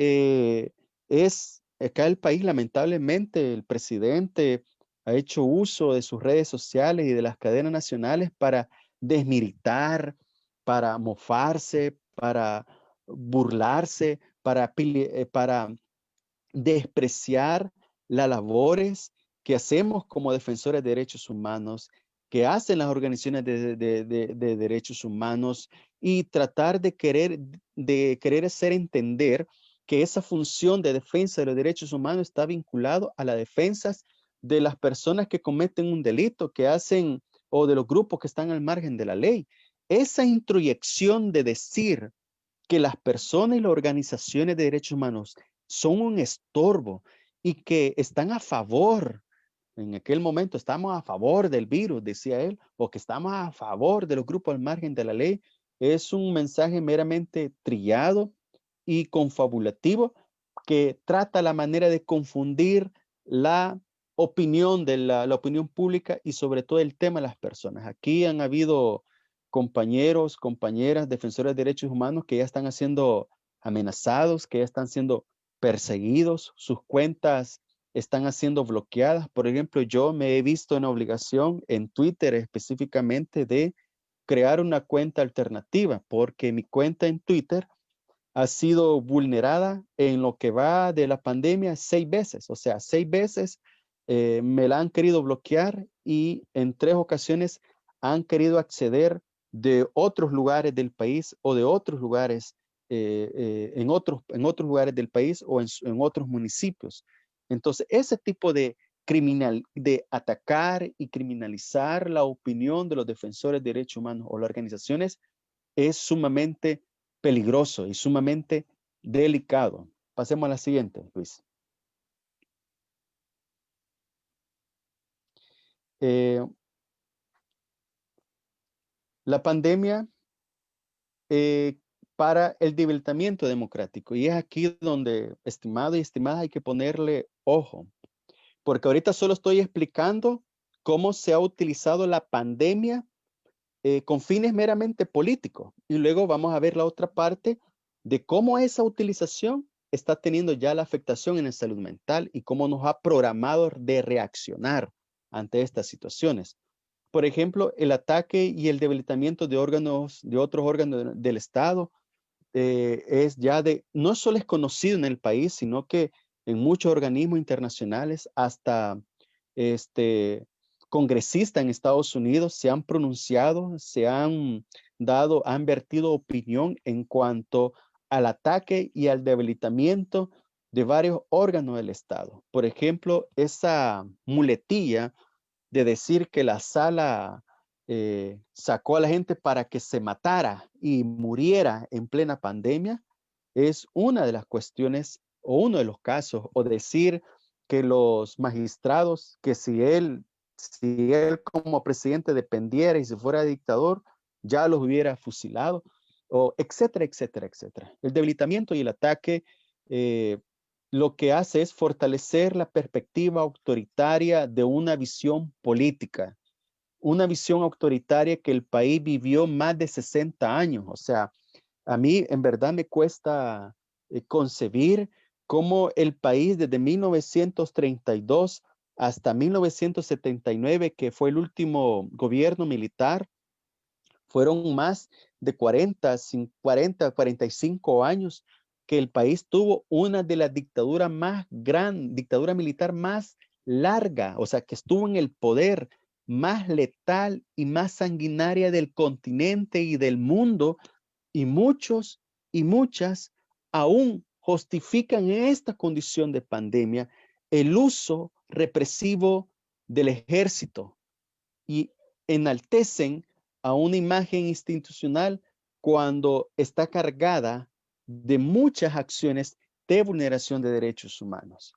acá el país lamentablemente el presidente ha hecho uso de sus redes sociales y de las cadenas nacionales para desmilitar, para mofarse, para burlarse, para despreciar las labores que hacemos como defensores de derechos humanos, que hacen las organizaciones de derechos humanos y tratar de querer hacer entender que esa función de defensa de los derechos humanos está vinculado a la defensa de las personas que cometen un delito, que hacen, o de los grupos que están al margen de la ley. Esa introyección de decir que las personas y las organizaciones de derechos humanos son un estorbo y que están a favor, en aquel momento estamos a favor del virus, decía él, o que estamos a favor de los grupos al margen de la ley, es un mensaje meramente trillado y confabulativo que trata la manera de confundir la opinión de la opinión pública y sobre todo el tema de las personas. Aquí han habido compañeros, compañeras, defensores de derechos humanos que ya están siendo amenazados, que ya están siendo perseguidos, sus cuentas están siendo bloqueadas. Por ejemplo, yo me he visto en obligación en Twitter específicamente de crear una cuenta alternativa porque mi cuenta en Twitter ha sido vulnerada en lo que va de la pandemia 6 veces. O sea, 6 veces me la han querido bloquear y en 3 ocasiones han querido acceder de otros lugares del país o de otros lugares, en otros lugares del país o en otros municipios. Entonces, ese tipo de atacar y criminalizar la opinión de los defensores de derechos humanos o las organizaciones es sumamente peligroso y sumamente delicado. Pasemos a la siguiente, Luis. La pandemia eh, para el debilitamiento democrático. Y es aquí donde, estimado y estimada, hay que ponerle ojo. Porque ahorita solo estoy explicando cómo se ha utilizado la pandemia con fines meramente políticos. Y luego vamos a ver la otra parte de cómo esa utilización está teniendo ya la afectación en la salud mental y cómo nos ha programado de reaccionar ante estas situaciones. Por ejemplo, el ataque y el debilitamiento de otros órganos del Estado, no solo es conocido en el país, sino que en muchos organismos internacionales, hasta congresistas en Estados Unidos se han pronunciado, han vertido opinión en cuanto al ataque y al debilitamiento de varios órganos del Estado. Por ejemplo, esa muletilla de decir que la sala sacó a la gente para que se matara y muriera en plena pandemia, es una de las cuestiones o uno de los casos, o decir que los magistrados, que si él como presidente dependiera y si fuera dictador, ya los hubiera fusilado, o etcétera, etcétera, etcétera. El debilitamiento y el ataque lo que hace es fortalecer la perspectiva autoritaria de una visión autoritaria que el país vivió más de 60 años. O sea, a mí en verdad me cuesta concebir cómo el país desde 1932 hasta 1979, que fue el último gobierno militar, fueron más de 45 años que el país tuvo una de las dictadura militar más larga, o sea, que estuvo en el poder más letal y más sanguinaria del continente y del mundo, y muchos y muchas aún justifican en esta condición de pandemia el uso represivo del ejército y enaltecen a una imagen institucional cuando está cargada de muchas acciones de vulneración de derechos humanos.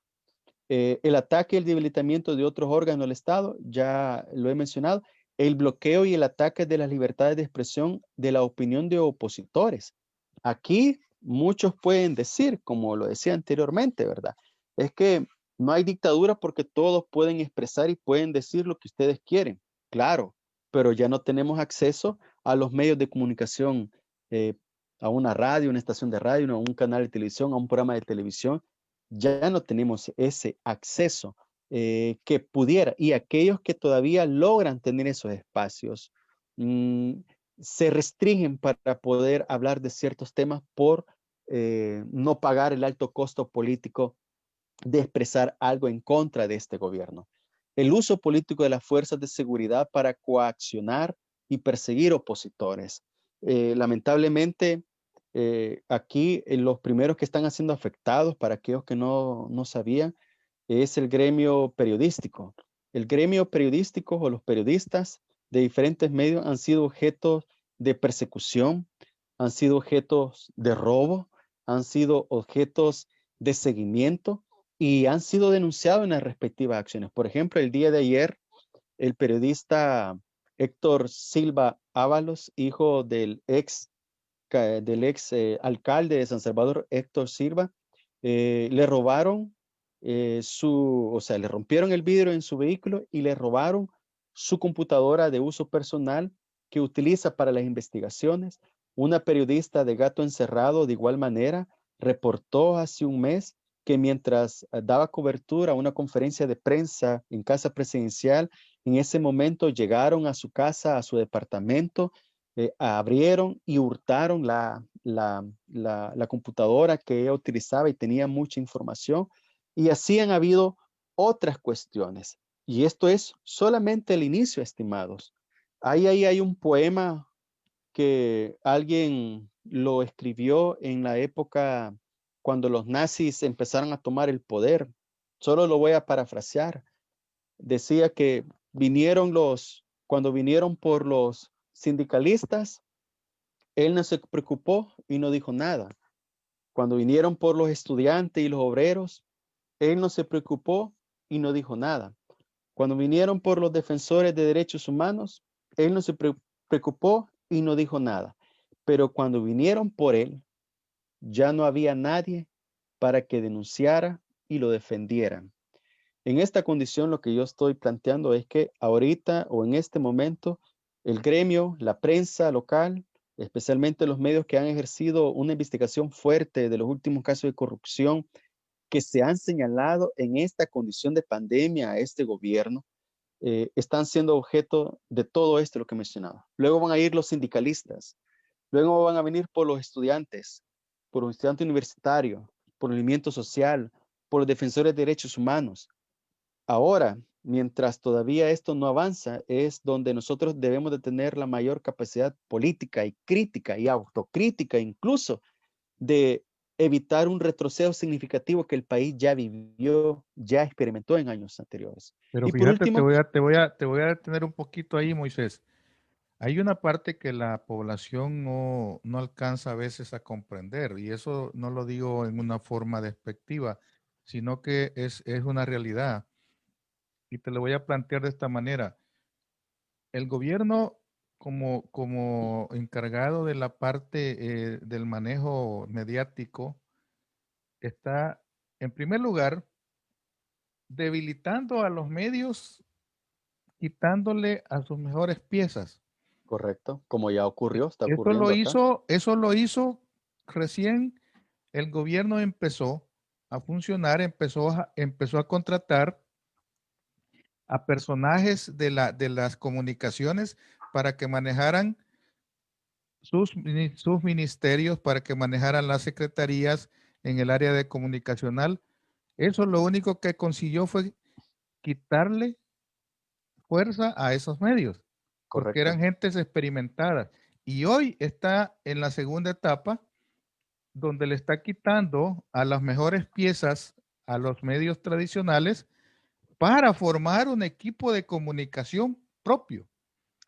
El ataque y el debilitamiento de otros órganos del Estado, ya lo he mencionado, el bloqueo y el ataque de las libertades de expresión de la opinión de opositores. Aquí muchos pueden decir, como lo decía anteriormente, ¿verdad? Es que no hay dictadura porque todos pueden expresar y pueden decir lo que ustedes quieren. Claro, pero ya no tenemos acceso a los medios de comunicación, eh, a una radio, una estación de radio, a un canal de televisión, a un programa de televisión. Ya no tenemos ese acceso que pudiera, y aquellos que todavía logran tener esos espacios mm, se restringen para poder hablar de ciertos temas por no pagar el alto costo político de expresar algo en contra de este gobierno. El uso político de las fuerzas de seguridad para coaccionar y perseguir opositores. Lamentablemente, aquí los primeros que están siendo afectados, para aquellos que no sabían, es el gremio periodístico. El gremio periodístico o los periodistas de diferentes medios han sido objetos de persecución, han sido objetos de robo, han sido objetos de seguimiento y han sido denunciados en las respectivas acciones. Por ejemplo, el día de ayer, el periodista Héctor Silva Ábalos, hijo del ex alcalde de San Salvador, Héctor Silva, le robaron o sea, le rompieron el vidrio en su vehículo y le robaron su computadora de uso personal que utiliza para las investigaciones. Una periodista de Gato Encerrado, de igual manera, reportó hace un mes que mientras daba cobertura a una conferencia de prensa en casa presidencial, en ese momento llegaron a su casa, a su departamento, abrieron y hurtaron la computadora que ella utilizaba y tenía mucha información. Y así han habido otras cuestiones. Y esto es solamente el inicio, estimados. Ahí hay un poema que alguien lo escribió en la época cuando los nazis empezaron a tomar el poder. Solo lo voy a parafrasear. Decía que cuando vinieron por los sindicalistas, él no se preocupó y no dijo nada. Cuando vinieron por los estudiantes y los obreros, él no se preocupó y no dijo nada. Cuando vinieron por los defensores de derechos humanos, él no se preocupó y no dijo nada. Pero cuando vinieron por él, ya no había nadie para que denunciara y lo defendiera. En esta condición, lo que yo estoy planteando es que ahorita o en este momento, el gremio, la prensa local, especialmente los medios que han ejercido una investigación fuerte de los últimos casos de corrupción que se han señalado en esta condición de pandemia a este gobierno, están siendo objeto de todo esto, lo que he mencionado. Luego van a ir los sindicalistas, luego van a venir por los estudiantes universitarios, por el movimiento social, por los defensores de derechos humanos. Ahora, mientras todavía esto no avanza, es donde nosotros debemos de tener la mayor capacidad política y crítica y autocrítica incluso de evitar un retroceso significativo que el país ya vivió, ya experimentó en años anteriores.
Pero
Y por
fíjate,
último,
te voy a detener un poquito ahí, Moisés. Hay una parte que la población no alcanza a veces a comprender, y eso no lo digo en una forma despectiva, sino que es una realidad. Y te lo voy a plantear de esta manera. El gobierno, como encargado de la parte del manejo mediático, está, en primer lugar, debilitando a los medios, quitándole a sus mejores piezas.
correcto, como ya ocurrió, está
Eso
ocurriendo acá,
eso lo hizo recién el gobierno empezó a funcionar, empezó a contratar a personajes de las comunicaciones para que manejaran sus ministerios, para que manejaran las secretarías en el área de comunicacional. Eso lo único que consiguió fue quitarle fuerza a esos medios, porque eran
correcto,
gentes experimentadas. Y hoy está en la segunda etapa, donde le está quitando a las mejores piezas a los medios tradicionales para formar un equipo de comunicación propio.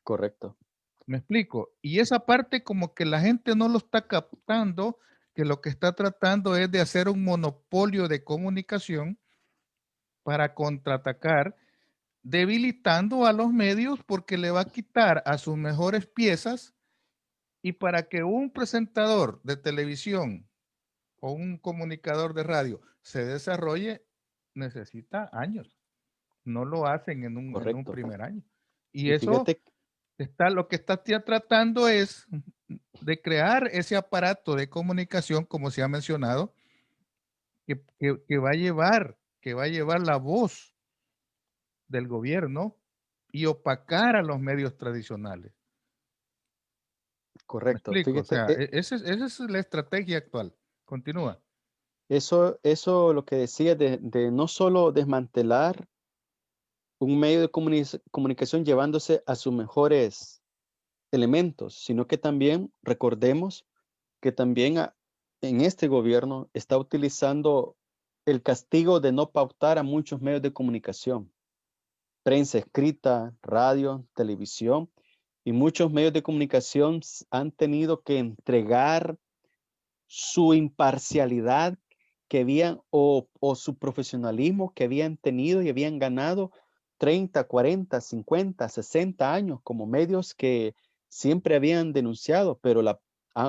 correcto,
¿Me explico? Y esa parte como que la gente no lo está captando, que lo que está tratando es de hacer un monopolio de comunicación para contraatacar, debilitando a los medios porque le va a quitar a sus mejores piezas, y para que un presentador de televisión o un comunicador de radio se desarrolle, necesita años. No lo hacen en un
correcto.
primer año. Y
Y
eso
fíjate,
está, lo que está tratando es de crear ese aparato de comunicación, como se ha mencionado, que va a llevar la voz del gobierno y opacar a los medios tradicionales. ¿Me
correcto,
explico? O
fíjate,
sea, esa es la estrategia actual. Continúa.
eso lo que decía de no solo desmantelar un medio de comunicación llevándose a sus mejores elementos, sino que también recordemos que también en este gobierno está utilizando el castigo de no pautar a muchos medios de comunicación, prensa escrita, radio, televisión, y muchos medios de comunicación han tenido que entregar su imparcialidad que habían o su profesionalismo que habían tenido y habían ganado 30, 40, 50, 60 años como medios que siempre habían denunciado, pero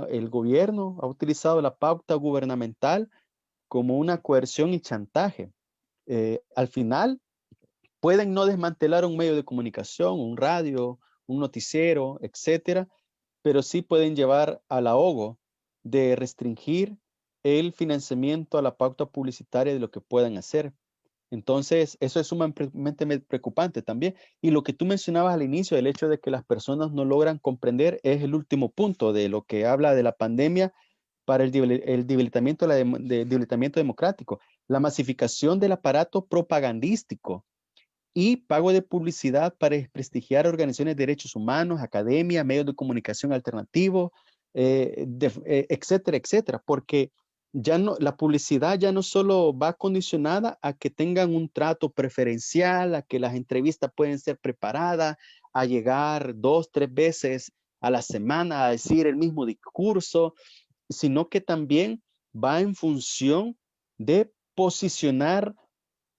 el gobierno ha utilizado la pauta gubernamental como una coerción y chantaje. Al final, pueden no desmantelar un medio de comunicación, un radio, un noticiero, etcétera, pero sí pueden llevar al ahogo de restringir el financiamiento a la pauta publicitaria de lo que puedan hacer. Entonces, eso es sumamente preocupante también. Y lo que tú mencionabas al inicio, el hecho de que las personas no logran comprender, es el último punto de lo que habla de la pandemia para el debilitamiento, debilitamiento democrático, la masificación del aparato propagandístico y pago de publicidad para desprestigiar organizaciones de derechos humanos, academia, medios de comunicación alternativos, etcétera, etcétera, porque ya no, la publicidad ya no solo va condicionada a que tengan un trato preferencial, a que las entrevistas pueden ser preparadas, a llegar 2, 3 veces a la semana a decir el mismo discurso, sino que también va en función de posicionar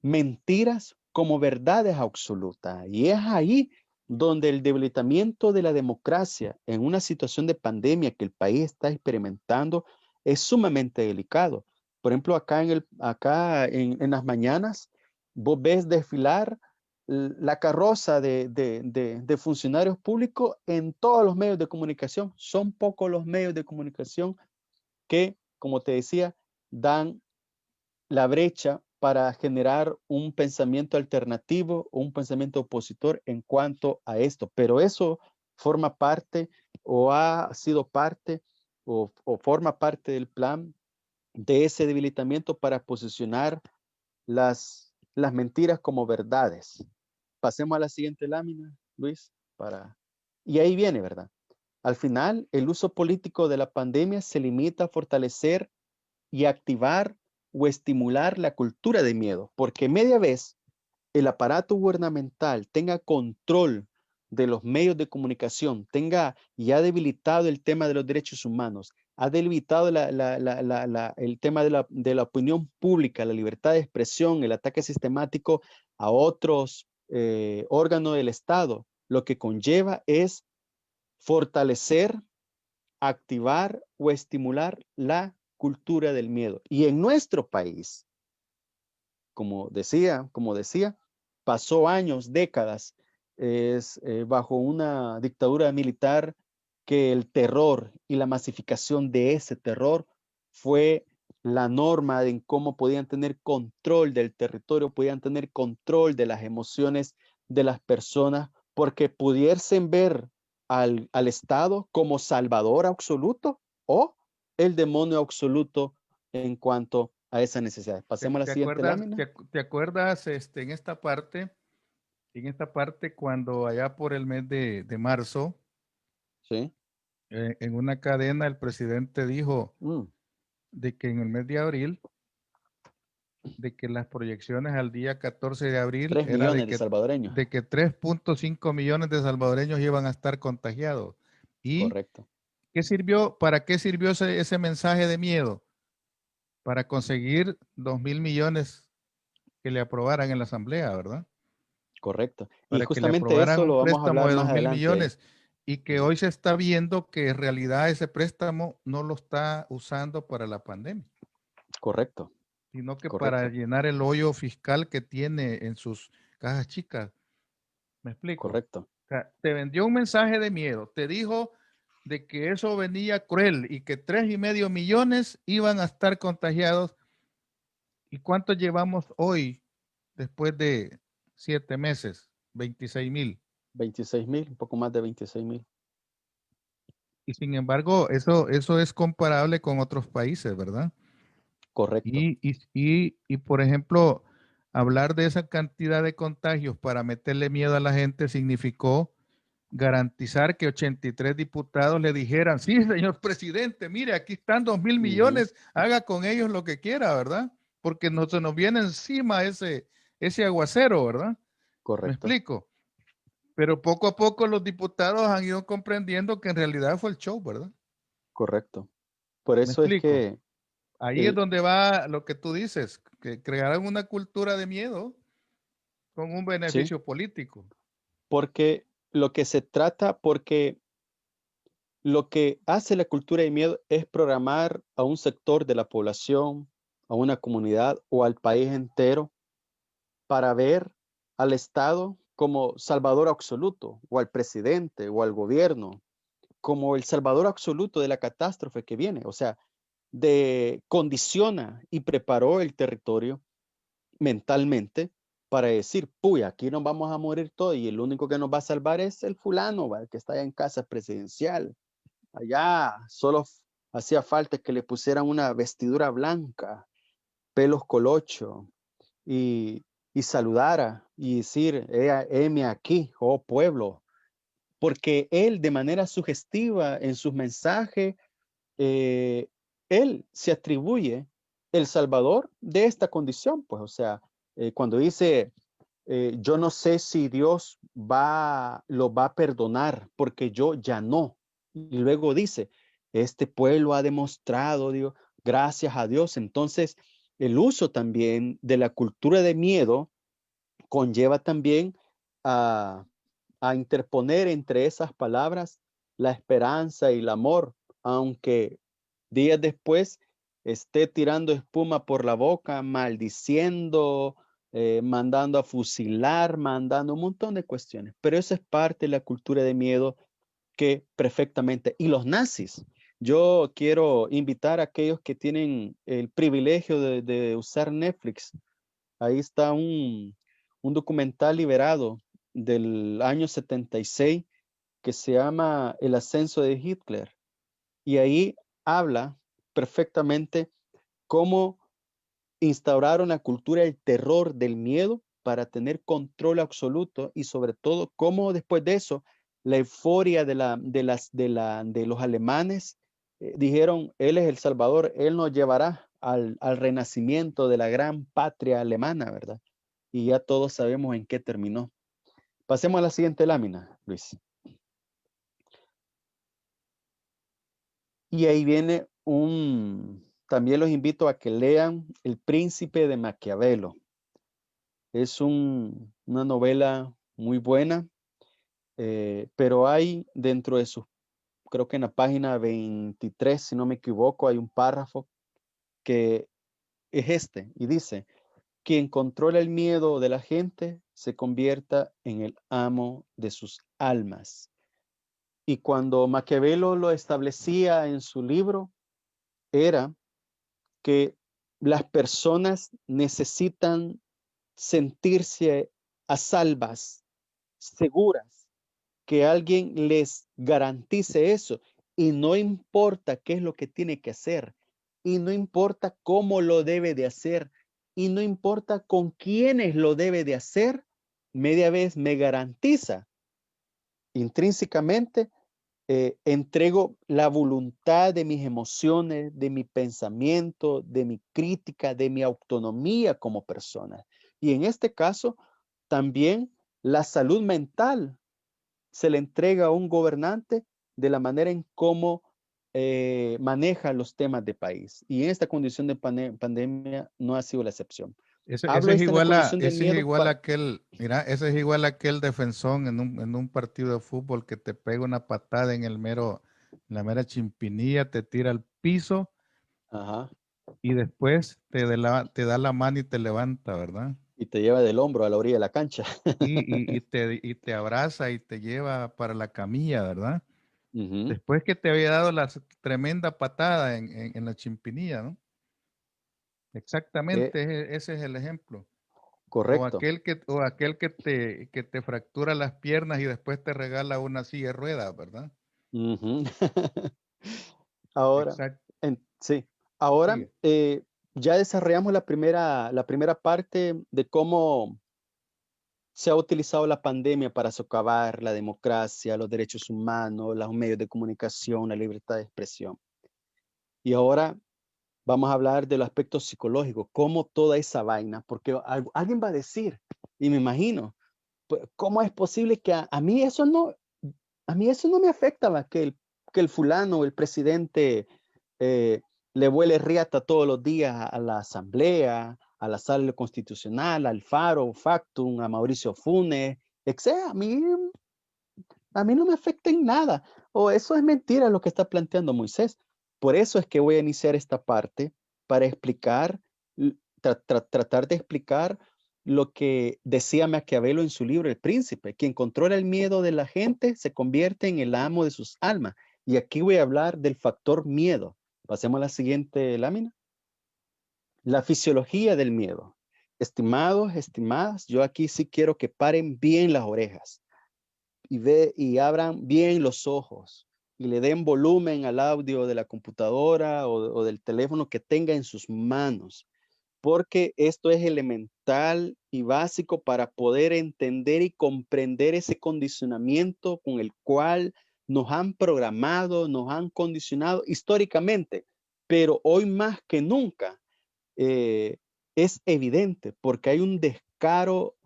mentiras como verdades absolutas. Y es ahí donde el debilitamiento de la democracia en una situación de pandemia que el país está experimentando es sumamente delicado. Por ejemplo, en las mañanas, vos ves desfilar la carroza de funcionarios públicos en todos los medios de comunicación. Son pocos los medios de comunicación que, como te decía, dan la brecha para generar un pensamiento alternativo, un pensamiento opositor en cuanto a esto. Pero eso forma parte o ha sido parte o forma parte del plan de ese debilitamiento para posicionar las mentiras como verdades. Pasemos a la siguiente lámina, Luis, y ahí viene, ¿verdad? Al final, el uso político de la pandemia se limita a fortalecer y activar o estimular la cultura de miedo, porque media vez el aparato gubernamental tenga control de los medios de comunicación, tenga ya debilitado el tema de los derechos humanos, ha debilitado el tema de la opinión pública, la libertad de expresión, el ataque sistemático a otros órganos del Estado, lo que conlleva es fortalecer, activar o estimular la cultura del miedo. Y en nuestro país, como decía, pasó años, décadas, bajo una dictadura militar que el terror y la masificación de ese terror fue la norma de en cómo podían tener control del territorio, podían tener control de las emociones de las personas, porque pudiesen ver al Estado como salvador absoluto o el demonio absoluto en cuanto a esas necesidades.
¿Te,
Pasemos a la
te
siguiente
acuerdas,
lámina.
te acuerdas en esta parte cuando allá por el mes de marzo,
Sí.
en una cadena el presidente dijo
Mm,
de que en el mes de abril, de que las proyecciones al día 14 de abril
3
era
millones de salvadoreños.
de que 3.5 millones de salvadoreños iban a estar contagiados. ¿Y
Correcto,
qué sirvió? ¿Para qué sirvió ese mensaje de miedo? Para conseguir 2.000 millones que le aprobaran en la asamblea, ¿verdad?
correcto. Y
Para que le
justamente
aprobaran
eso
un
lo vamos a
préstamo
hablar
de
más
2.000 millones,
adelante.
y que
Sí,
hoy se está viendo que en realidad ese préstamo no lo está usando para la pandemia,
correcto,
sino que para
correcto,
llenar el hoyo fiscal que tiene en sus cajas chicas. ¿Me explico?
correcto,
O sea, te vendió un mensaje de miedo, te dijo de que eso venía cruel y que 3.5 millones iban a estar contagiados. ¿Y cuánto llevamos hoy después de 7 meses? 26.000.
26,000, un poco más de 26,000.
Y sin embargo, eso es comparable con otros países, ¿verdad?
Correcto.
Y, por ejemplo, hablar de esa cantidad de contagios para meterle miedo a la gente significó garantizar que 83 diputados le dijeran, sí, señor presidente, mire, aquí están 2.000 millones, haga con ellos lo que quiera, ¿verdad? Porque no se nos viene encima ese aguacero, ¿verdad? ¿Me
Correcto,
explico? Pero poco a poco los diputados han ido comprendiendo que en realidad fue el show, ¿verdad?
correcto. Por
¿Me
eso es
explico?
que
Ahí es
el,
donde va lo que tú dices, que crearán una cultura de miedo con un
sí,
beneficio político.
porque lo que se trata, porque lo que hace la cultura de miedo es programar a un sector de la población, a una comunidad o al país entero para ver al Estado como salvador absoluto, o al presidente, o al gobierno, como el salvador absoluto de la catástrofe que viene. O sea, condiciona y preparó el territorio mentalmente para decir, puy, aquí nos vamos a morir todos y el único que nos va a salvar es el fulano, ¿va? El que está allá en casa presidencial. Allá solo hacía falta que le pusieran una vestidura blanca, pelos colocho, y, y saludara y decir, heme aquí, oh pueblo, porque él de manera sugestiva en sus mensajes, eh, él se atribuye el salvador de esta condición, pues, o sea, cuando dice, yo no sé si Dios lo va a perdonar porque yo ya no. Y luego dice, este pueblo ha demostrado, Dios, gracias a Dios. Entonces, el uso también de la cultura de miedo conlleva también a, a interponer entre esas palabras la esperanza y el amor, aunque días después esté tirando espuma por la boca, maldiciendo, mandando a fusilar, mandando un montón de cuestiones. Pero eso es parte de la cultura de miedo que perfectamente. Y los nazis, yo quiero invitar a aquellos que tienen el privilegio de usar Netflix. Ahí está un documental liberado del año 76 que se llama El ascenso de Hitler. Y ahí habla perfectamente cómo instauraron la cultura del terror, del miedo, para tener control absoluto y sobre todo cómo después de eso la euforia de los alemanes dijeron, él es el Salvador, él nos llevará al renacimiento de la gran patria alemana, ¿verdad? Y ya todos sabemos en qué terminó. Pasemos a la siguiente lámina, Luis. Y ahí viene también los invito a que lean El Príncipe de Maquiavelo. Es una novela muy buena, pero hay dentro de sus, creo que en la página 23, si no me equivoco, hay un párrafo que es este y dice, quien controla el miedo de la gente se convierta en el amo de sus almas. Y cuando Maquiavelo lo establecía en su libro, era que las personas necesitan sentirse a salvas, seguras, que alguien les garantice eso. Y no importa qué es lo que tiene que hacer, y no importa cómo lo debe de hacer, y no importa con quiénes lo debe de hacer, media vez me garantiza intrínsecamente entrego la voluntad de mis emociones, de mi pensamiento, de mi crítica, de mi autonomía como persona. Y en este caso, también la salud mental se le entrega a un gobernante de la manera en cómo maneja los temas de país. Y en esta condición de pandemia no ha sido la excepción.
Ese
Hablo
es
esta en la
igual a,
condición del
ese es
miedo
igual a
para...
aquel, mira, ese es igual a aquel defensón en un partido de fútbol que te pega una patada en la mera chimpinilla, te tira al piso
Ajá,
y después te da la mano y te levanta, ¿verdad?
y te lleva del hombro a la orilla de la cancha.
Y te abraza y te lleva para la camilla, ¿verdad?
Ujú,
Después que te había dado la tremenda patada en la chimpinilla, ¿no?
eh,
Exactamente, ese es el ejemplo.
correcto.
O aquel que te fractura las piernas y después te regala una silla de ruedas, ¿verdad?
Ujú. Ahora,
Exacto,
sí, ahora
sigue.
ya desarrollamos la primera parte de cómo se ha utilizado la pandemia para socavar la democracia, los derechos humanos, los medios de comunicación, la libertad de expresión. Y ahora vamos a hablar del aspecto psicológico, cómo toda esa vaina, porque alguien va a decir, y me imagino, pues, ¿cómo es posible que a mí eso no me afecta, va, que el fulano, el presidente, eh, le vuele riata todos los días a la asamblea, a la sala constitucional, al Faro, Factum, a Mauricio Funes, etcétera? A mí no me afecta en nada. O eso es mentira lo que está planteando Moisés. Por eso es que voy a iniciar esta parte para explicar, tratar de explicar lo que decía Maquiavelo en su libro El Príncipe. Quien controla el miedo de la gente se convierte en el amo de sus almas. Y aquí voy a hablar del factor miedo. Pasemos a la siguiente lámina. La fisiología del miedo. Estimados, estimadas, yo aquí sí quiero que paren bien las orejas y abran bien los ojos y le den volumen al audio de la computadora o del teléfono que tenga en sus manos, porque esto es elemental y básico para poder entender y comprender ese condicionamiento con el cual nos han programado, nos han condicionado históricamente, pero hoy más que nunca eh, es evidente porque hay un descaro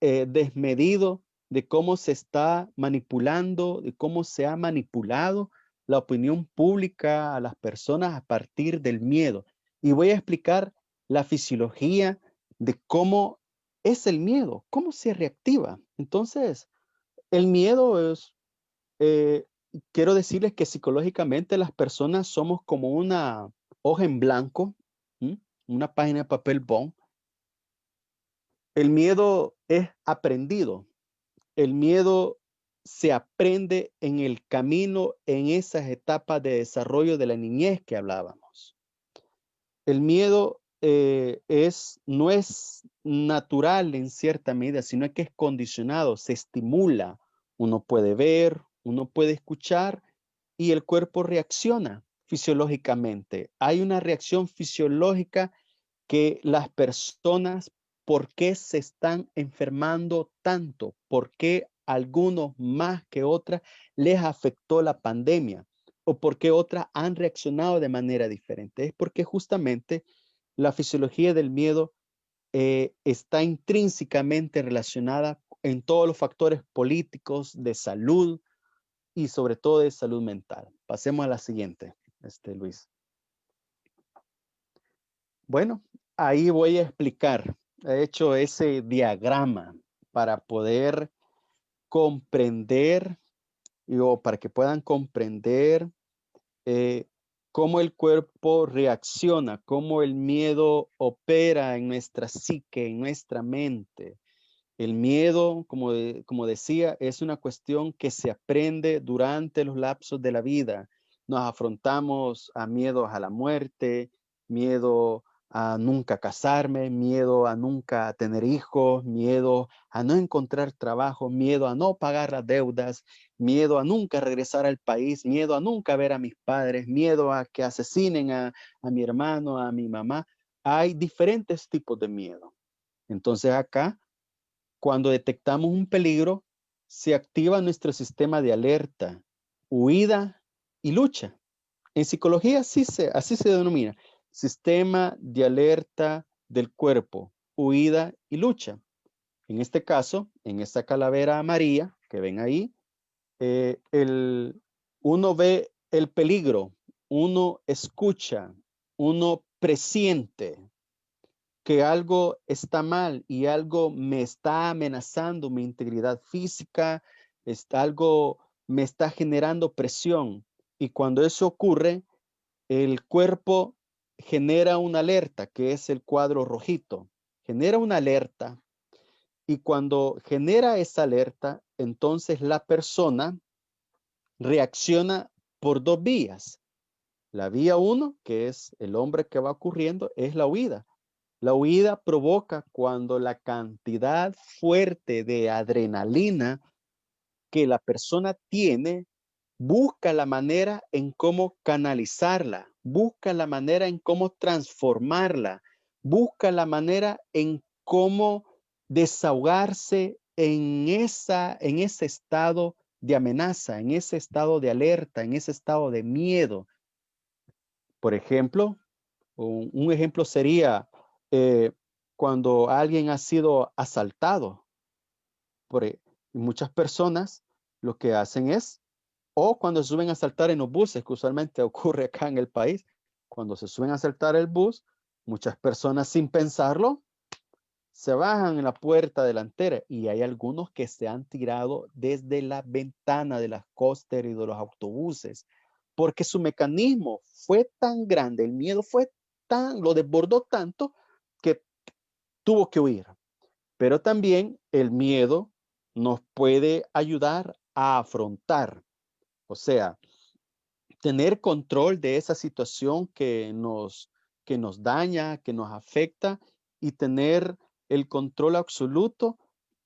desmedido de cómo se está manipulando, de cómo se ha manipulado la opinión pública a las personas a partir del miedo. Y voy a explicar la fisiología de cómo es el miedo, cómo se reactiva. Entonces, el miedo es, eh, quiero decirles que psicológicamente las personas somos como una hoja en blanco, ¿m? Una página de papel bond. El miedo es aprendido. El miedo se aprende en el camino, en esas etapas de desarrollo de la niñez que hablábamos. El miedo no es natural en cierta medida, sino que es condicionado, se estimula. Uno puede ver, uno puede escuchar y el cuerpo reacciona fisiológicamente. Hay una reacción fisiológica que las personas, ¿por qué se están enfermando tanto? ¿Por qué algunos más que otras les afectó la pandemia? ¿O por qué otras han reaccionado de manera diferente? Es porque justamente la fisiología del miedo está intrínsecamente relacionada en todos los factores políticos, de salud y sobre todo de salud mental. Pasemos a la siguiente, Luis. Bueno, ahí voy a explicar. He hecho ese diagrama para poder comprender o para que puedan comprender eh, cómo el cuerpo reacciona, cómo el miedo opera en nuestra psique, en nuestra mente. El miedo, como decía, es una cuestión que se aprende durante los lapsos de la vida. Nos afrontamos a miedos a la muerte, miedo a nunca casarme, miedo a nunca tener hijos, miedo a no encontrar trabajo, miedo a no pagar las deudas, miedo a nunca regresar al país, miedo a nunca ver a mis padres, miedo a que asesinen a mi hermano, a mi mamá. Hay diferentes tipos de miedo. Entonces acá cuando detectamos un peligro, se activa nuestro sistema de alerta, huida y lucha. En psicología así se denomina, sistema de alerta del cuerpo, huida y lucha. En este caso, en esta calavera amarilla que ven ahí, uno ve el peligro, uno escucha, uno presiente que algo está mal y algo me está amenazando mi integridad física, algo me está generando presión. Y cuando eso ocurre, el cuerpo genera una alerta, que es el cuadro rojito. Genera una alerta y cuando genera esa alerta, entonces la persona reacciona por dos vías. La vía uno, que es el hombre que va ocurriendo, es la huida. La huida provoca cuando la cantidad fuerte de adrenalina que la persona tiene busca la manera en cómo canalizarla, busca la manera en cómo transformarla, busca la manera en cómo desahogarse en ese estado de amenaza, en ese estado de alerta, en ese estado de miedo. Por ejemplo, un ejemplo sería eh, cuando alguien ha sido asaltado. Muchas personas lo que hacen es, o cuando se suben a saltar en los buses, que usualmente ocurre acá en el país, cuando se suben a saltar el bus, muchas personas sin pensarlo, se bajan en la puerta delantera y hay algunos que se han tirado desde la ventana de las coaster y de los autobuses, porque su mecanismo fue tan grande, el miedo lo desbordó tanto que tuvo que huir. Pero también el miedo nos puede ayudar a afrontar, o sea, tener control de esa situación que nos daña, que nos afecta y tener el control absoluto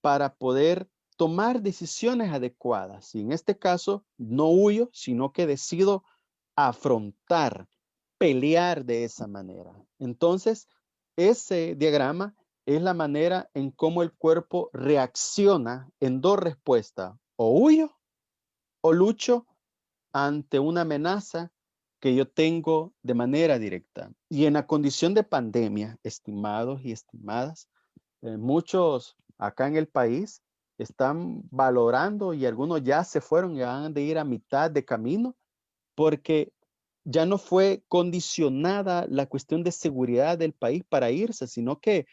para poder tomar decisiones adecuadas. Y en este caso, no huyo, sino que decido afrontar, pelear de esa manera. Entonces, ese diagrama es la manera en cómo el cuerpo reacciona en dos respuestas, o huyo o lucho ante una amenaza que yo tengo de manera directa. Y en la condición de pandemia, estimados y estimadas, muchos acá en el país están valorando y algunos ya se fueron y van de ir a mitad de camino porque ya no fue condicionada la cuestión de seguridad del país para irse, sino que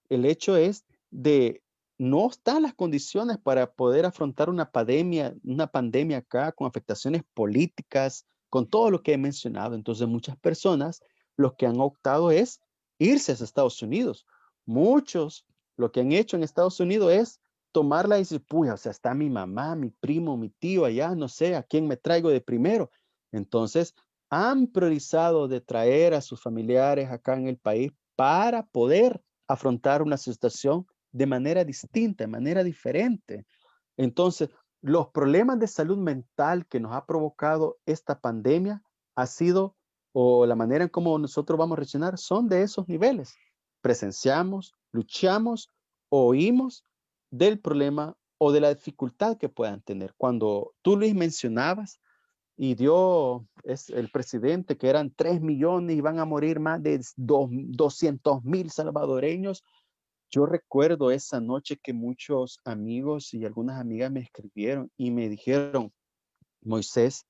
el hecho es de no están las condiciones para poder afrontar una pandemia acá con afectaciones políticas, con todo lo que he mencionado. Entonces, muchas personas lo que han optado es irse a Estados Unidos. Muchos lo que han hecho en Estados Unidos es tomarla y decir, puya, o sea, está mi mamá, mi primo, mi tío allá, no sé, a quién me traigo de primero. Entonces, han priorizado de traer a sus familiares acá en el país para poder afrontar una situación de manera distinta, de manera diferente. Entonces, los problemas de salud mental que nos ha provocado esta pandemia ha sido, o la manera en cómo nosotros vamos a reaccionar, son de esos niveles. presenciamos, luchamos o oímos del problema o de la dificultad que puedan tener. Cuando tú, Luis, mencionabas y dio es el presidente que eran 3 millones y van a morir más de 200,000 salvadoreños. Yo recuerdo esa noche que muchos amigos y algunas amigas me escribieron y me dijeron, Moisés,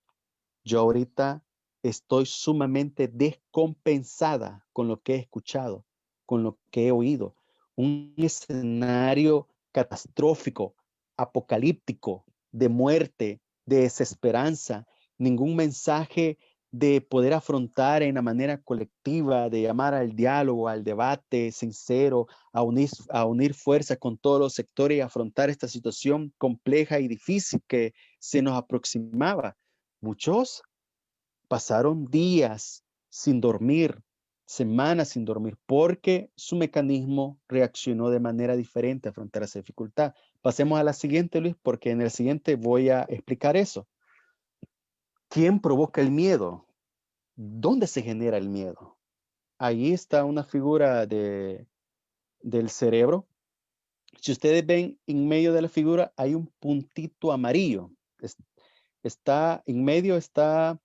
yo ahorita estoy sumamente descompensada con lo que he escuchado, con lo que he oído. Un escenario catastrófico, apocalíptico, de muerte, de desesperanza, ningún mensaje de poder afrontar en la manera colectiva, de llamar al diálogo, al debate sincero, a unir fuerzas con todos los sectores y afrontar esta situación compleja y difícil que se nos aproximaba. Muchos pasaron días sin dormir, semanas sin dormir, porque su mecanismo reaccionó de manera diferente a afrontar esa dificultad. Pasemos a la siguiente, Luis, porque en el siguiente voy a explicar eso. ¿Quién provoca el miedo? ¿Dónde se genera el miedo? Ahí está una figura del cerebro. Si ustedes ven en medio de la figura hay un puntito amarillo. Está en medio, está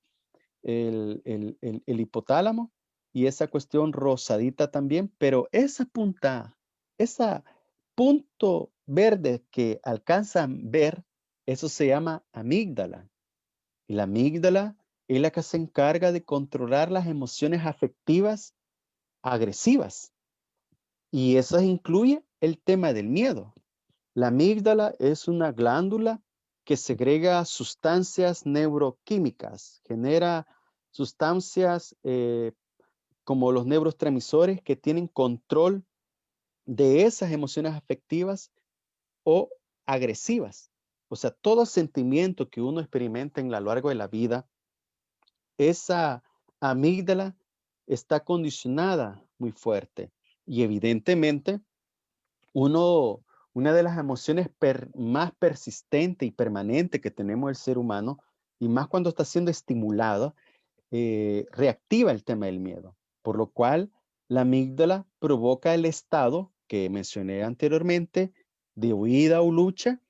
el hipotálamo y esa cuestión rosadita también, pero esa punta, ese punto verde que alcanzan ver, eso se llama amígdala. Y la amígdala es la que se encarga de controlar las emociones afectivas agresivas. Y eso incluye el tema del miedo. La amígdala es una glándula que segrega sustancias neuroquímicas, genera sustancias como los neurotransmisores que tienen control de esas emociones afectivas o agresivas. O sea, todo sentimiento que uno experimenta en lo largo de la vida, esa amígdala está condicionada muy fuerte. Y evidentemente, una de las emociones más persistentes y permanentes que tenemos el ser humano, y más cuando está siendo estimulado, reactiva el tema del miedo, por lo cual la amígdala provoca el estado que mencioné anteriormente de huida o lucha,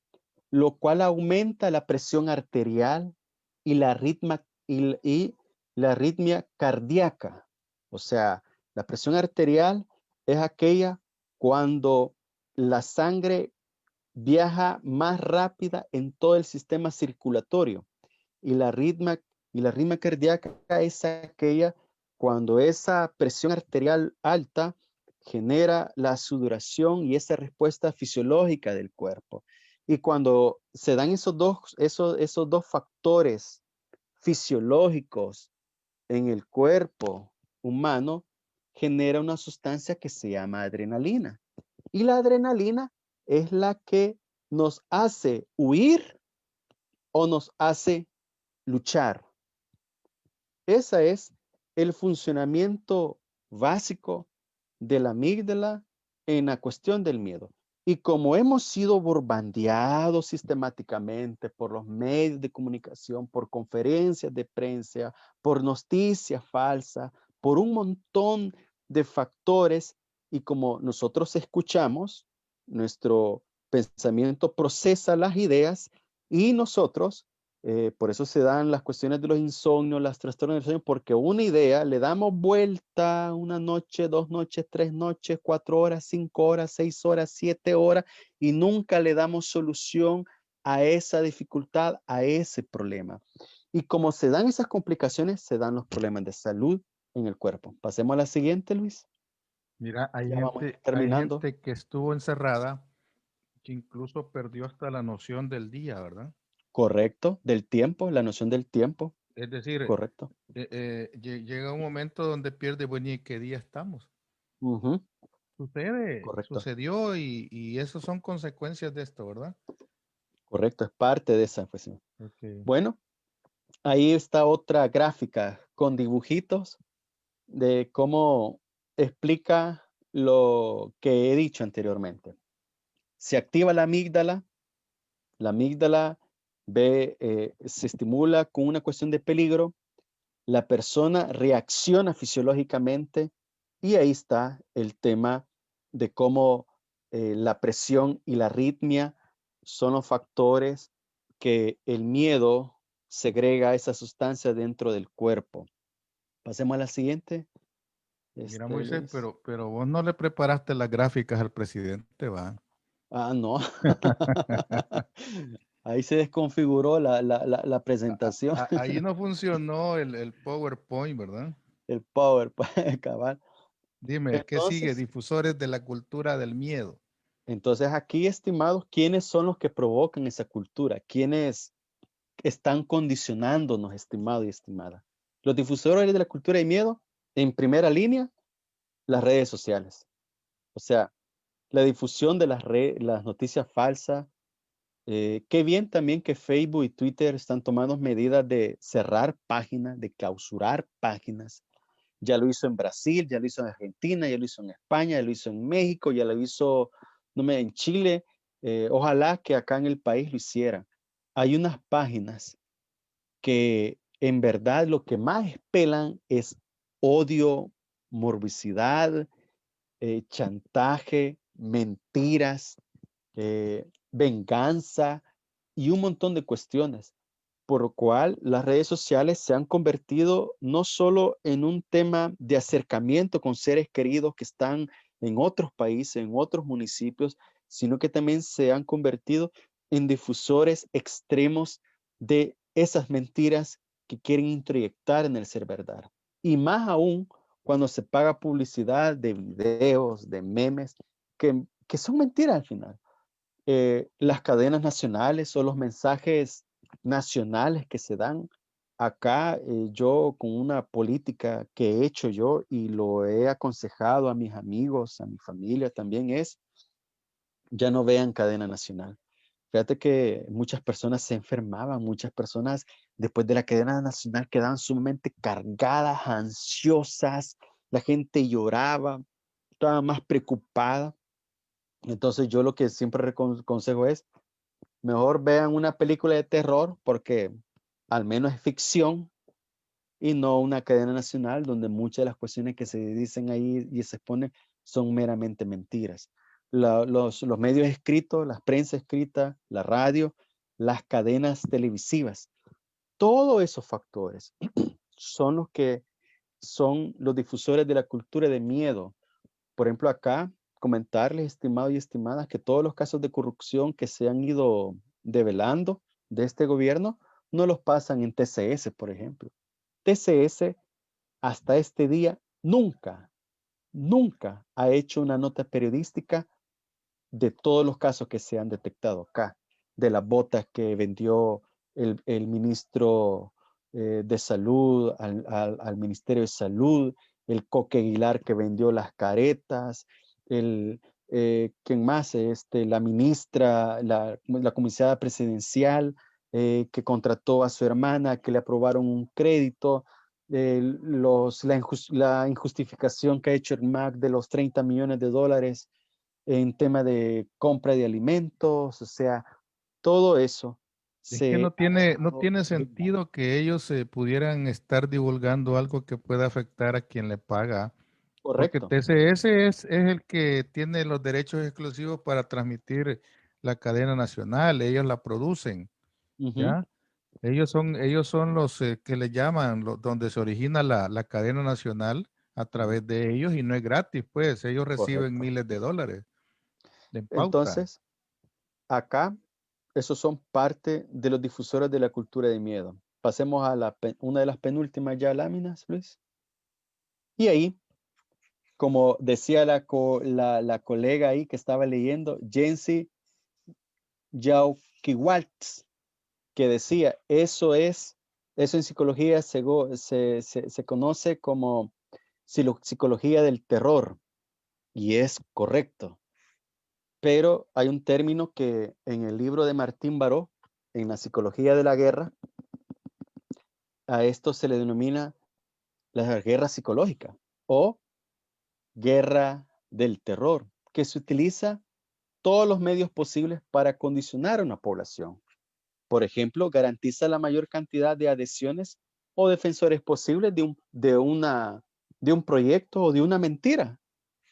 lo cual aumenta la presión arterial y y la arritmia cardíaca. O sea, la presión arterial es aquella cuando la sangre viaja más rápida en todo el sistema circulatorio y la arritmia cardíaca es aquella cuando esa presión arterial alta genera la sudoración y esa respuesta fisiológica del cuerpo. Y cuando se dan esos dos factores fisiológicos en el cuerpo humano, genera una sustancia que se llama adrenalina. Y la adrenalina es la que nos hace huir o nos hace luchar. Ese es el funcionamiento básico de la amígdala en la cuestión del miedo. Y como hemos sido bombardeados sistemáticamente por los medios de comunicación, por conferencias de prensa, por noticias falsas, por un montón de factores, y como nosotros escuchamos, nuestro pensamiento procesa las ideas y nosotros por eso se dan las cuestiones de los insomnios, las trastornos del sueño, porque una idea le damos vuelta una noche, 2 noches, 3 noches, 4 horas, 5 horas, 6 horas, 7 horas, y nunca le damos solución a esa dificultad, a ese problema. Y como se dan esas complicaciones, se dan los problemas de salud en el cuerpo. Pasemos a la siguiente, Luis.
Mira,
Ya vamos
hay
terminando.
gente que estuvo encerrada que incluso perdió hasta la noción del día, ¿verdad?
Correcto, del tiempo, la noción del tiempo.
Es decir,
Correcto.
llega un momento donde pierde, bueno, ¿y qué día estamos?
Ujú,
Sucede,
correcto.
sucedió y eso son consecuencias de esto, ¿verdad?
Correcto, es parte de esa cuestión.
Okay.
Bueno, ahí está otra gráfica con dibujitos de cómo explica lo que he dicho anteriormente. Se activa la amígdala se estimula con una cuestión de peligro, la persona reacciona fisiológicamente Y ahí está el tema de cómo la presión y la arritmia son los factores que el miedo segrega esa sustancia dentro del cuerpo. Pasemos a la siguiente,
Mira, Moisés,
Luis.
pero vos no le preparaste las gráficas al presidente, va.
Ah, no. Ahí se desconfiguró la presentación,
Ahí no funcionó el PowerPoint, ¿verdad?
el PowerPoint, cabal.
Dime, ¿qué sigue?
Entonces,
Difusores de la cultura del miedo.
entonces aquí, estimados, ¿quiénes son los que provocan esa cultura? ¿Quiénes están condicionándonos, estimado y estimada? Los difusores de la cultura de miedo, en primera línea, las redes sociales. O sea, la difusión de las noticias falsas. Qué bien también que Facebook y Twitter están tomando medidas de cerrar páginas, de clausurar páginas. Ya lo hizo en Brasil, ya lo hizo en Argentina, ya lo hizo en España, ya lo hizo en México, ya lo hizo no me, en Chile. Ojalá que acá en el país lo hiciera. Hay unas páginas que en verdad lo que más pelan es odio, morbosidad, chantaje, mentiras, venganza y un montón de cuestiones, por lo cual las redes sociales se han convertido no solo en un tema de acercamiento con seres queridos que están en otros países, en otros municipios, sino que también se han convertido en difusores extremos de esas mentiras que quieren introyectar en el ser verdad. Y más aún cuando se paga publicidad de videos, de memes, que son mentiras al final. Las cadenas nacionales o los mensajes nacionales que se dan acá, yo con una política que he hecho yo y lo he aconsejado a mis amigos, a mi familia también es, ya no vean cadena nacional. Fíjate que muchas personas se enfermaban, muchas personas después de la cadena nacional quedaban sumamente cargadas, ansiosas, la gente lloraba, estaba más preocupada. Entonces yo lo que siempre aconsejo es, mejor vean una película de terror porque al menos es ficción y no una cadena nacional donde muchas de las cuestiones que se dicen ahí y se exponen son meramente mentiras. Los medios escritos, la prensa escrita, la radio, las cadenas televisivas, todos esos factores son los que son los difusores de la cultura de miedo. Por ejemplo, acá comentarles, estimados y estimadas, que todos los casos de corrupción que se han ido develando de este gobierno no los pasan en TCS, por ejemplo. TCS hasta este día nunca ha hecho una nota periodística de todos los casos que se han detectado acá, de las botas que vendió el ministro de Salud al Ministerio de Salud, el Coque Aguilar que vendió las caretas, ¿quién más? La ministra, la comisaria presidencial que contrató a su hermana, que le aprobaron un crédito, la injustificación que ha hecho el MAC de los 30 millones de dólares en tema de compra de alimentos, o sea, todo eso
Es que
se ha
no
estado
tiene
viendo.
sentido que ellos pudieran estar divulgando algo que pueda afectar a quien le paga, porque
Correcto.
TCS es el que tiene los derechos exclusivos para transmitir la cadena nacional, ellos la producen,
Ujú,
¿ya? Ellos son los que le llaman, donde se origina la cadena nacional a
ujú,
través de ellos y no es gratis, pues ellos reciben
correcto.
miles de dólares de pauta.
Entonces, acá, esos son parte de los difusores de la cultura de miedo. Pasemos a una de las penúltimas ya láminas, Luis. Y ahí, como decía la colega ahí que estaba leyendo, Jensi Jaukiwaltz, que decía, eso en psicología se conoce como psicología del terror, y es correcto. Pero hay un término que en el libro de Martín Baró, en la psicología de la guerra, a esto se le denomina la guerra psicológica o guerra del terror, que se utiliza todos los medios posibles para condicionar a una población. Por ejemplo, garantiza la mayor cantidad de adhesiones o defensores posibles de una de un proyecto o de una mentira.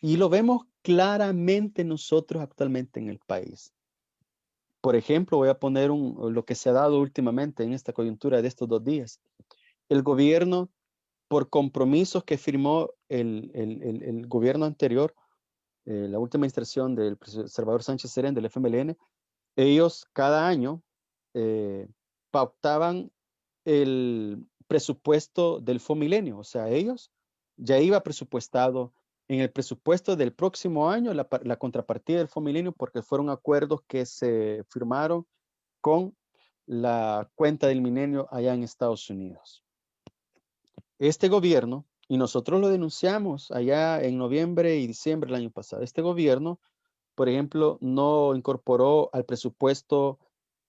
Y lo vemos claramente nosotros actualmente en el país. Por ejemplo, voy a poner lo que se ha dado últimamente en esta coyuntura de estos 2 días. El gobierno, por compromisos que firmó el gobierno anterior, la última administración del presidente Salvador Sánchez Serén del FMLN, ellos cada año pautaban el presupuesto del Fomilenio. O sea, ellos ya iba presupuestado en el presupuesto del próximo año la contrapartida del Fomilenio, porque fueron acuerdos que se firmaron con la cuenta del milenio allá en Estados Unidos. Este gobierno, y nosotros lo denunciamos allá en noviembre y diciembre del año pasado, este gobierno, por ejemplo, no incorporó al presupuesto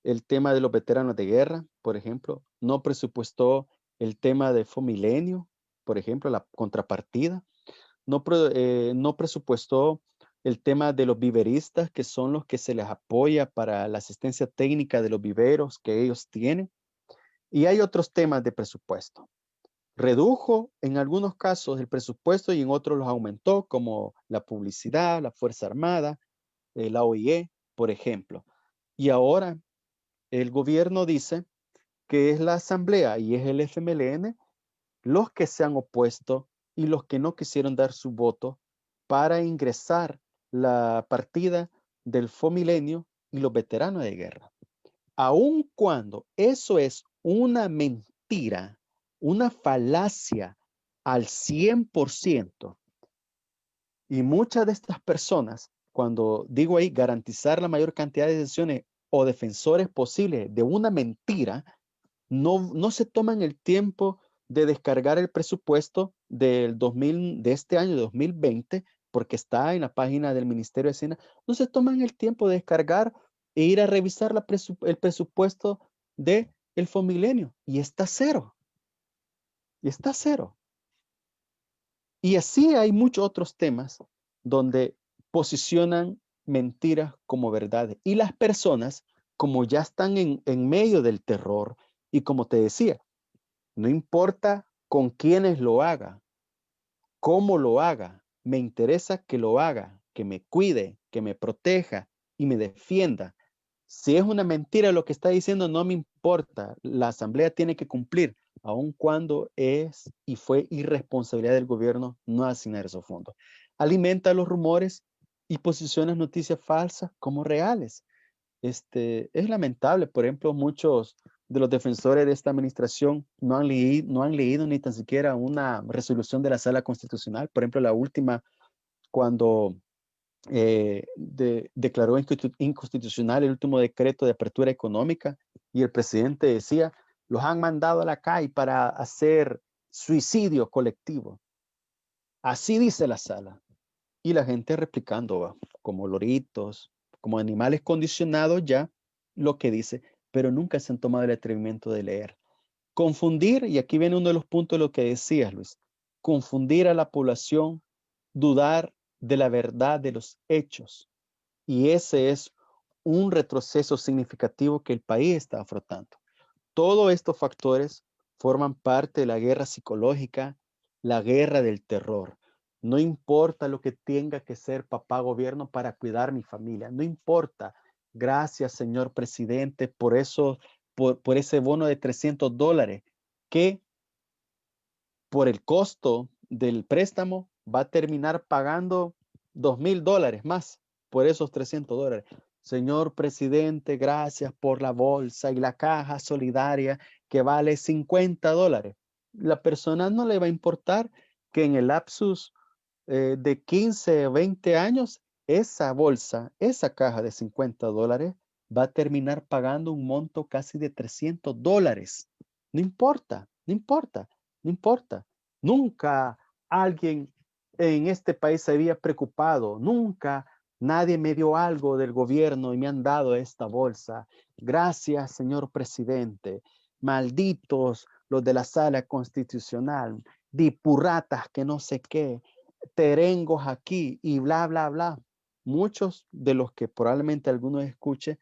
el tema de los veteranos de guerra, por ejemplo, no presupuestó el tema de Fomilenio, por ejemplo, la contrapartida, no presupuestó el tema de los viveristas, que son los que se les apoya para la asistencia técnica de los viveros que ellos tienen. Y hay otros temas de presupuesto. Redujo en algunos casos el presupuesto y en otros los aumentó, como la publicidad, la Fuerza Armada, la OIE, por ejemplo. Y ahora el gobierno dice que es la Asamblea y es el FMLN los que se han opuesto y los que no quisieron dar su voto para ingresar la partida del Fomilenio y los veteranos de guerra. Aun cuando eso es una mentira, una falacia al 100%, y muchas de estas personas, cuando digo ahí garantizar la mayor cantidad de decisiones o defensores posibles de una mentira, no se toman el tiempo de descargar el presupuesto de este año 2020, porque está en la página del Ministerio de Hacienda. No se toman el tiempo de descargar e ir a revisar el presupuesto de el Fomilenio y está cero. Y está cero. Y así hay muchos otros temas donde posicionan mentiras como verdades. Y las personas, como ya están en medio del terror, y como te decía, no importa con quiénes lo haga, cómo lo haga, me interesa que lo haga, que me cuide, que me proteja y me defienda. Si es una mentira lo que está diciendo, no me importa. La asamblea tiene que cumplir, aun cuando es y fue irresponsabilidad del gobierno no asignar esos fondos. Alimenta los rumores y posiciona noticias falsas como reales. Es lamentable, por ejemplo, muchos de los defensores de esta administración no han leído ni tan siquiera una resolución de la Sala Constitucional. Por ejemplo, la última, cuando declaró inconstitucional el último decreto de apertura económica y el presidente decía, los han mandado a la calle para hacer suicidio colectivo. Así dice la sala. Y la gente replicando, como loritos, como animales condicionados ya, lo que dice, pero nunca se han tomado el atrevimiento de leer. Confundir, y aquí viene uno de los puntos de lo que decías, Luis, confundir a la población, dudar de la verdad de los hechos. Y ese es un retroceso significativo que el país está afrontando. Todos estos factores forman parte de la guerra psicológica, la guerra del terror. No importa lo que tenga que ser papá gobierno para cuidar mi familia, no importa. Gracias, señor presidente, por ese bono de $300 que por el costo del préstamo va a terminar pagando $2,000 más por esos $300. Señor presidente, gracias por la bolsa y la caja solidaria que vale $50. La persona no le va a importar que en el lapsus de 15 o 20 años, esa bolsa, esa caja de $50 va a terminar pagando un monto casi de $300. No importa, no importa, no importa. Nunca alguien en este país se había preocupado, nunca nadie me dio algo del gobierno y me han dado esta bolsa. Gracias, señor presidente. Malditos los de la sala constitucional, dipurratas que no sé qué, terengos aquí y bla, bla, bla. Muchos de los que probablemente algunos escuche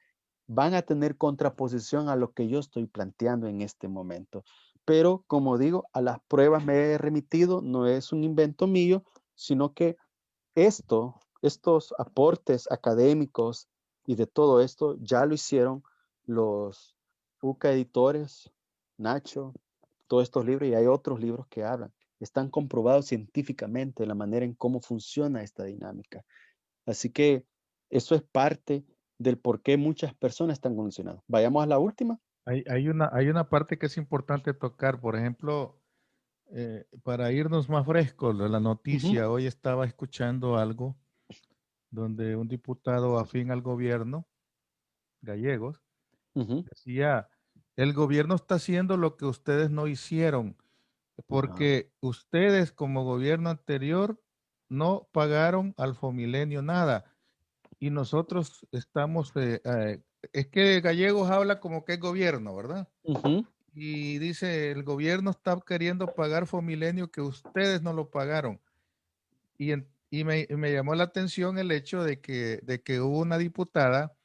van a tener contraposición a lo que yo estoy planteando en este momento. pero como digo, a las pruebas me he remitido, no es un invento mío, sino que estos aportes académicos y de todo esto ya lo hicieron los UCA editores, Nacho, todos estos libros, y hay otros libros que hablan. Están comprobados científicamente la manera en cómo funciona esta dinámica. Así que eso es parte del por qué muchas personas están condicionadas. Vayamos a la última.
Hay una parte que es importante tocar, por ejemplo, para irnos más frescos de la
Ujú,
noticia, hoy estaba escuchando algo donde un diputado afín al gobierno, gallegos,
ujú.
decía, el gobierno está haciendo lo que ustedes no hicieron,
Ajá,
porque ustedes como gobierno anterior no pagaron al Fomilenio nada y nosotros estamos, es que Gallegos habla como que es gobierno, ¿verdad?
ujú,
Y dice, el gobierno está queriendo pagar Fomilenio que ustedes no lo pagaron. Y me llamó la atención el hecho de que hubo una diputada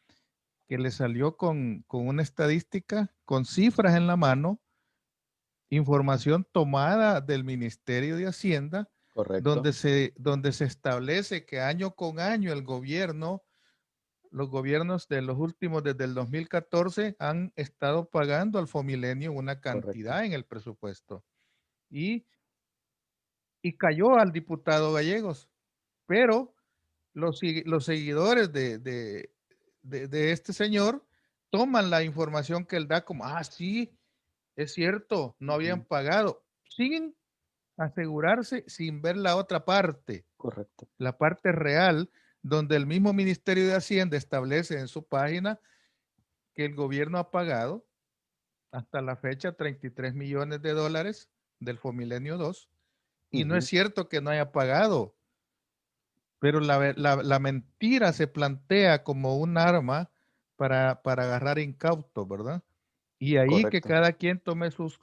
que le salió con una estadística, con cifras en la mano, información tomada del Ministerio de Hacienda,
correcto,
donde se establece que año con año el gobierno, los gobiernos de los últimos, desde el 2014, han estado pagando al Fomilenio una
correcto,
cantidad en el presupuesto. Y, y cayó al diputado Gallegos, pero los seguidores de este señor toman la información que él da como, ah, sí, es cierto, no habían
ujú,
pagado. Siguen asegurarse sin ver la otra parte,
correcto,
la parte real, donde el mismo Ministerio de Hacienda establece en su página que el gobierno ha pagado hasta la fecha 33 millones de dólares del Fomilenio 2 y no es
ujú,
cierto que no haya pagado, pero la mentira se plantea como un arma para agarrar incautos, ¿verdad? Y ahí que
correcto.
cada quien tome sus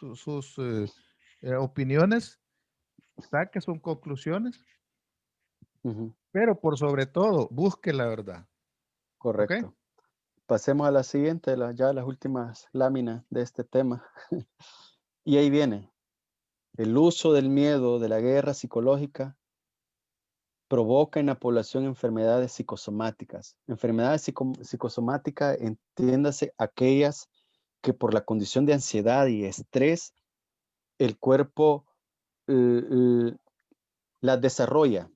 opiniones, saque sus conclusiones,
Ujú,
pero por sobre todo, busque la verdad. ¿Ok?
correcto. Pasemos a la siguiente, ya las últimas láminas de este tema. Y ahí viene. El uso del miedo, de la guerra psicológica, provoca en la población enfermedades psicosomáticas. Enfermedades psicosomáticas, entiéndase aquellas que por la condición de ansiedad y estrés, el cuerpo l- las desarrolla.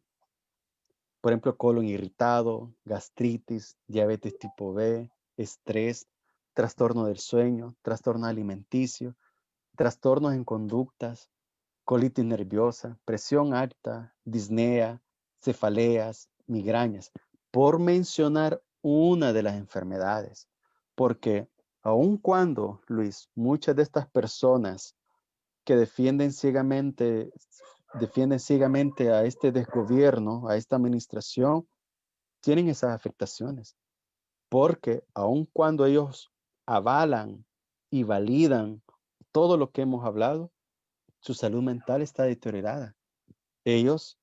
Por ejemplo, colon irritado, gastritis, diabetes tipo B, estrés, trastorno del sueño, trastorno alimenticio, trastornos en conductas, colitis nerviosa, presión alta, disnea, cefaleas, migrañas, por mencionar una de las enfermedades. Porque aun cuando, Luis, muchas de estas personas que defienden ciegamente a este desgobierno, a esta administración, tienen esas afectaciones, porque aun cuando ellos avalan y validan todo lo que hemos hablado, su salud mental está deteriorada. Ellos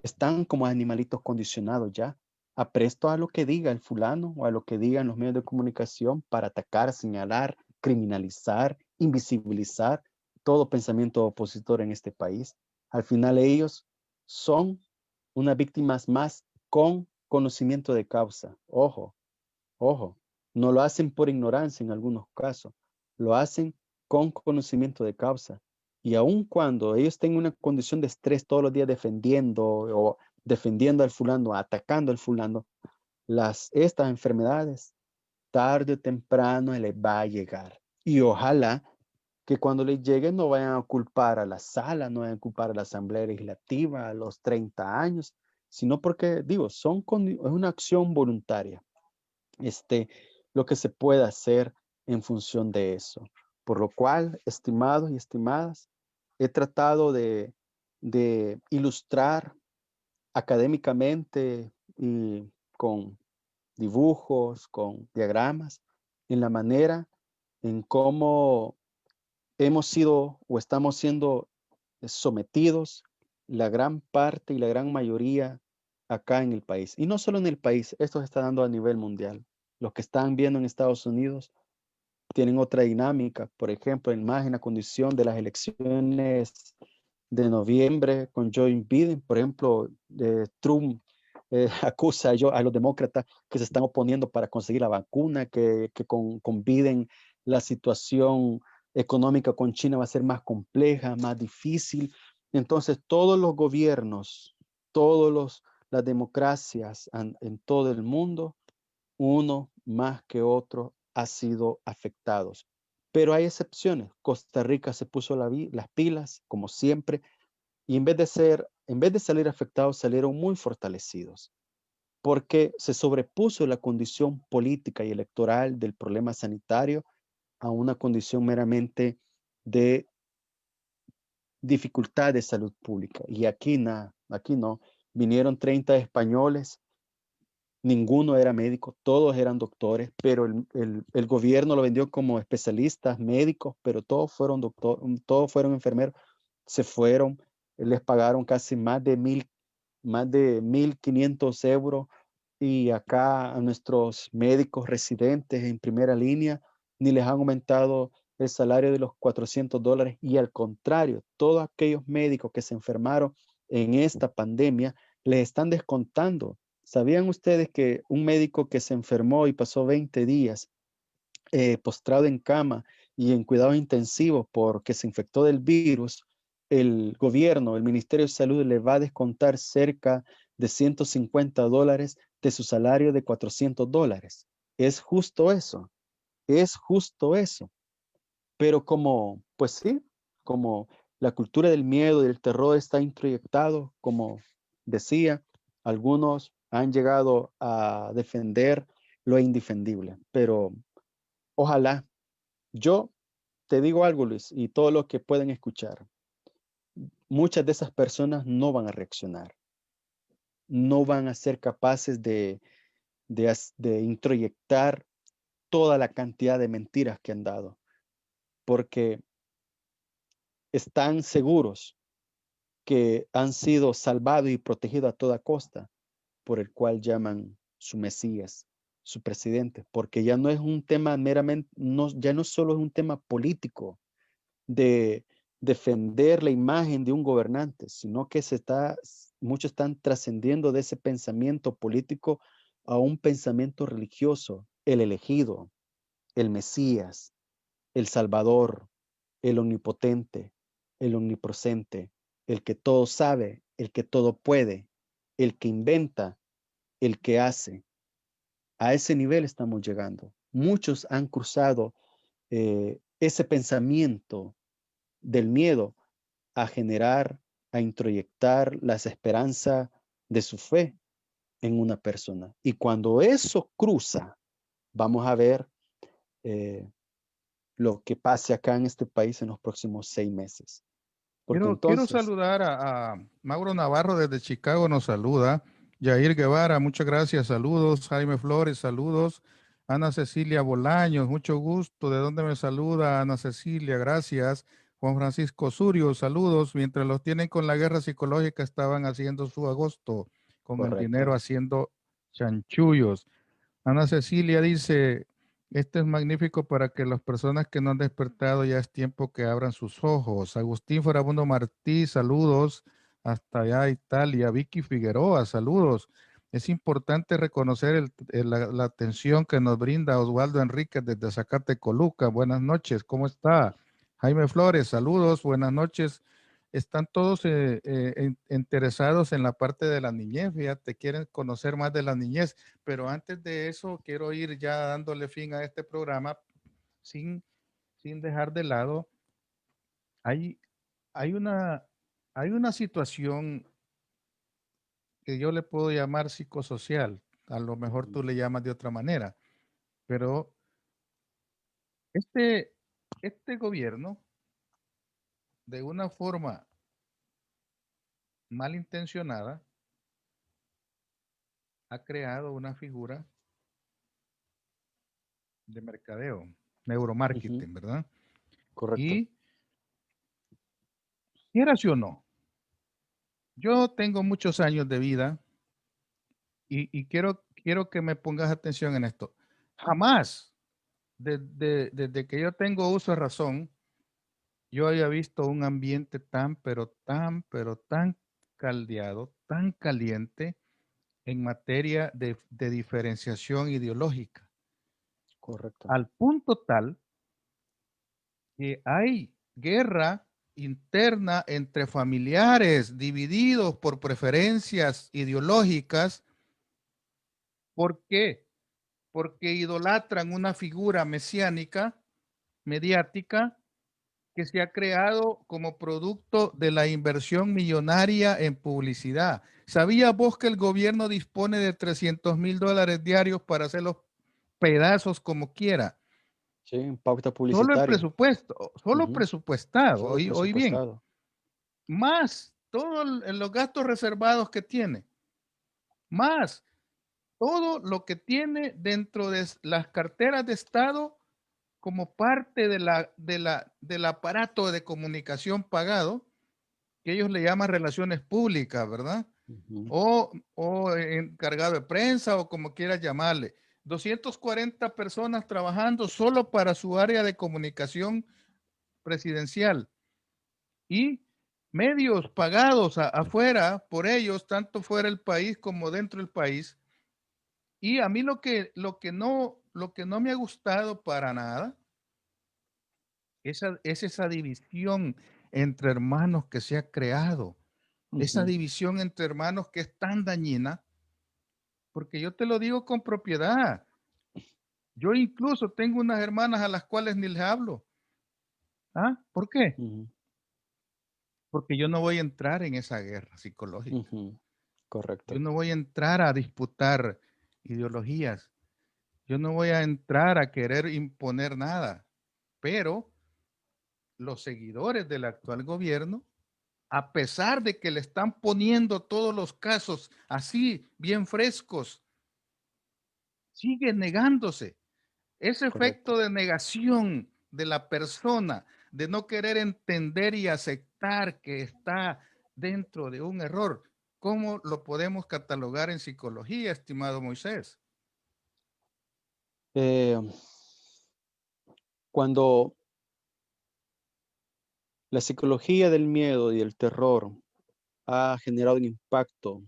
están como animalitos condicionados ya, apresto a lo que diga el fulano o a lo que digan los medios de comunicación para atacar, señalar, criminalizar, invisibilizar todo pensamiento opositor en este país. Al final ellos son unas víctimas más con conocimiento de causa. Ojo, ojo, no lo hacen por ignorancia en algunos casos, lo hacen con conocimiento de causa. Y aun cuando ellos tengan una condición de estrés todos los días defendiendo o defendiendo al fulano, atacando al fulano, estas enfermedades tarde o temprano les va a llegar. Y ojalá que cuando les llegue no vayan a culpar a la sala, no vayan a culpar a la Asamblea Legislativa a los 30 años, sino porque, digo, es una acción voluntaria este, lo que se puede hacer en función de eso. Por lo cual, estimados y estimadas, he tratado de ilustrar académicamente y con dibujos, con diagramas, en la manera en cómo hemos sido o estamos siendo sometidos la gran parte y la gran mayoría acá en el país. Y no solo en el país, esto se está dando a nivel mundial. Los que están viendo en Estados Unidos tienen otra dinámica. Por ejemplo, en la condición de las elecciones de noviembre con Joe Biden, por ejemplo, Trump acusa a los demócratas que se están oponiendo para conseguir la vacuna, que con Biden la situación económica con China va a ser más compleja, más difícil. Entonces, todos los gobiernos, las democracias en todo el mundo, uno más que otro ha sido afectados. Pero hay excepciones. Costa Rica se puso las pilas, como siempre, y en vez de salir afectados, salieron muy fortalecidos, porque se sobrepuso la condición política y electoral del problema sanitario a una condición meramente de dificultad de salud pública. Y aquí nada, aquí no. Vinieron 30 españoles, ninguno era médico, todos eran doctores, pero el gobierno lo vendió como especialistas, médicos, pero todos fueron todos fueron enfermeros, se fueron, les pagaron casi más de 1.500 euros, y acá a nuestros médicos residentes en primera línea ni les han aumentado el salario de los $400, y al contrario, todos aquellos médicos que se enfermaron en esta pandemia les están descontando. ¿Sabían ustedes que un médico que se enfermó y pasó 20 días postrado en cama y en cuidados intensivos porque se infectó del virus, el gobierno, el Ministerio de Salud le va a descontar cerca de $150 de su salario de $400? Es justo eso, es justo eso. Pero pues sí, como la cultura del miedo y del terror está introyectado, como decía, algunos han llegado a defender lo indefendible, pero ojalá. Yo te digo algo, Luis, y todos los que pueden escuchar, muchas de esas personas no van a reaccionar, no van a ser capaces de introyectar toda la cantidad de mentiras que han dado, porque están seguros que han sido salvados y protegidos a toda costa por el cual llaman su Mesías, su presidente, porque ya no es un tema meramente, no, ya no solo es un tema político de defender la imagen de un gobernante, sino que muchos están trascendiendo de ese pensamiento político a un pensamiento religioso, el elegido, el Mesías, el Salvador, el omnipotente, el omnipresente, el que todo sabe, el que todo puede, el que inventa, el que hace. A ese nivel estamos llegando. Muchos han cruzado ese pensamiento del miedo a generar, a introyectar las esperanzas de su fe en una persona. Y cuando eso cruza, vamos a ver eh, lo que pase acá en este país en los próximos 6 meses. Porque
Quiero
entonces,
saludar a Mauro Navarro desde Chicago, nos saluda. Yair Guevara, muchas gracias, saludos. Jaime Flores, saludos. Ana Cecilia Bolaños, mucho gusto. ¿De dónde me saluda Ana Cecilia? Gracias. Juan Francisco Surio, saludos. Mientras los tienen con la guerra psicológica, estaban haciendo su agosto, con el dinero
correcto.
haciendo chanchullos. Ana Cecilia dice, este es magnífico para que las personas que no han despertado ya es tiempo que abran sus ojos. Agustín Farabundo Martí, saludos hasta allá Italia. Vicky Figueroa, saludos. Es importante reconocer la atención que nos brinda Osvaldo Enríquez desde Zacatecoluca. Buenas noches, ¿cómo está? Jaime Flores, saludos, buenas noches. Están todos interesados en la parte de la niñez, fíjate, quieren conocer más de la niñez. Pero antes de eso, quiero ir ya dándole fin a este programa sin, sin dejar de lado. Hay, hay una, hay una situación que yo le puedo llamar psicosocial. A lo mejor
Ujú,
tú le llamas de otra manera, pero este, este gobierno, de una forma malintencionada, ha creado una figura de mercadeo,
ujú,
neuromarketing, ¿verdad?
correcto.
Y quieras o no, yo tengo muchos años de vida y quiero que me pongas atención en esto. Jamás, desde que yo tengo uso de razón, yo había visto un ambiente pero tan caldeado, tan caliente en materia de diferenciación ideológica,
Correcto.
al punto tal que hay guerra interna entre familiares divididos por preferencias ideológicas. ¿Por qué? Porque idolatran una figura mesiánica, mediática, que se ha creado como producto de la inversión millonaria en publicidad. ¿Sabías vos que el gobierno dispone de $300,000 diarios para hacer los pedazos como quiera?
Sí, pauta
Solo el
publicitaria.
presupuesto, solo
Ujú.
presupuestado,
Solo
hoy bien,
presupuestado.
más todos los gastos reservados que tiene, más todo lo que tiene dentro de las carteras de Estado como parte del aparato de comunicación pagado, que ellos le llaman relaciones públicas, ¿verdad?
Ujú.
O encargado de prensa o como quieras llamarle. 240 personas trabajando solo para su área de comunicación presidencial y medios pagados afuera por ellos, tanto fuera del país como dentro del país. Y a mí lo que no me ha gustado para nada es esa división entre hermanos que se ha creado, esa
Ujú.
división entre hermanos que es tan dañina, porque yo te lo digo con propiedad. Yo incluso tengo unas hermanas a las cuales ni les hablo. ¿Ah? ¿Por qué?
Ujú.
Porque yo no voy a entrar en esa guerra psicológica.
Ujú.
Yo
Correcto.
no voy a entrar a disputar ideologías. Yo no voy a entrar a querer imponer nada. Pero los seguidores del actual gobierno, a pesar de que le están poniendo todos los casos así, bien frescos, siguen negándose. Ese efecto
Correcto.
de negación de la persona, de no querer entender y aceptar que está dentro de un error, ¿cómo lo podemos catalogar en psicología, estimado Moisés?
Eh, Cuando la psicología del miedo y el terror ha generado un impacto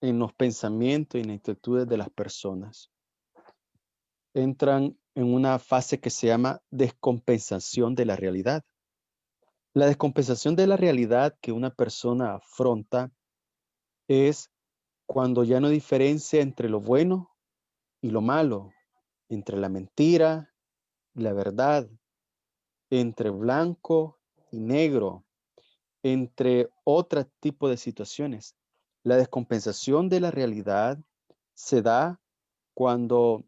en los pensamientos y en las actitudes de las personas, entran en una fase que se llama descompensación de la realidad. La descompensación de la realidad que una persona afronta es cuando ya no diferencia entre lo bueno y lo malo, entre la mentira y la verdad, entre blanco y negro, entre otro tipo de situaciones. La descompensación de la realidad se da cuando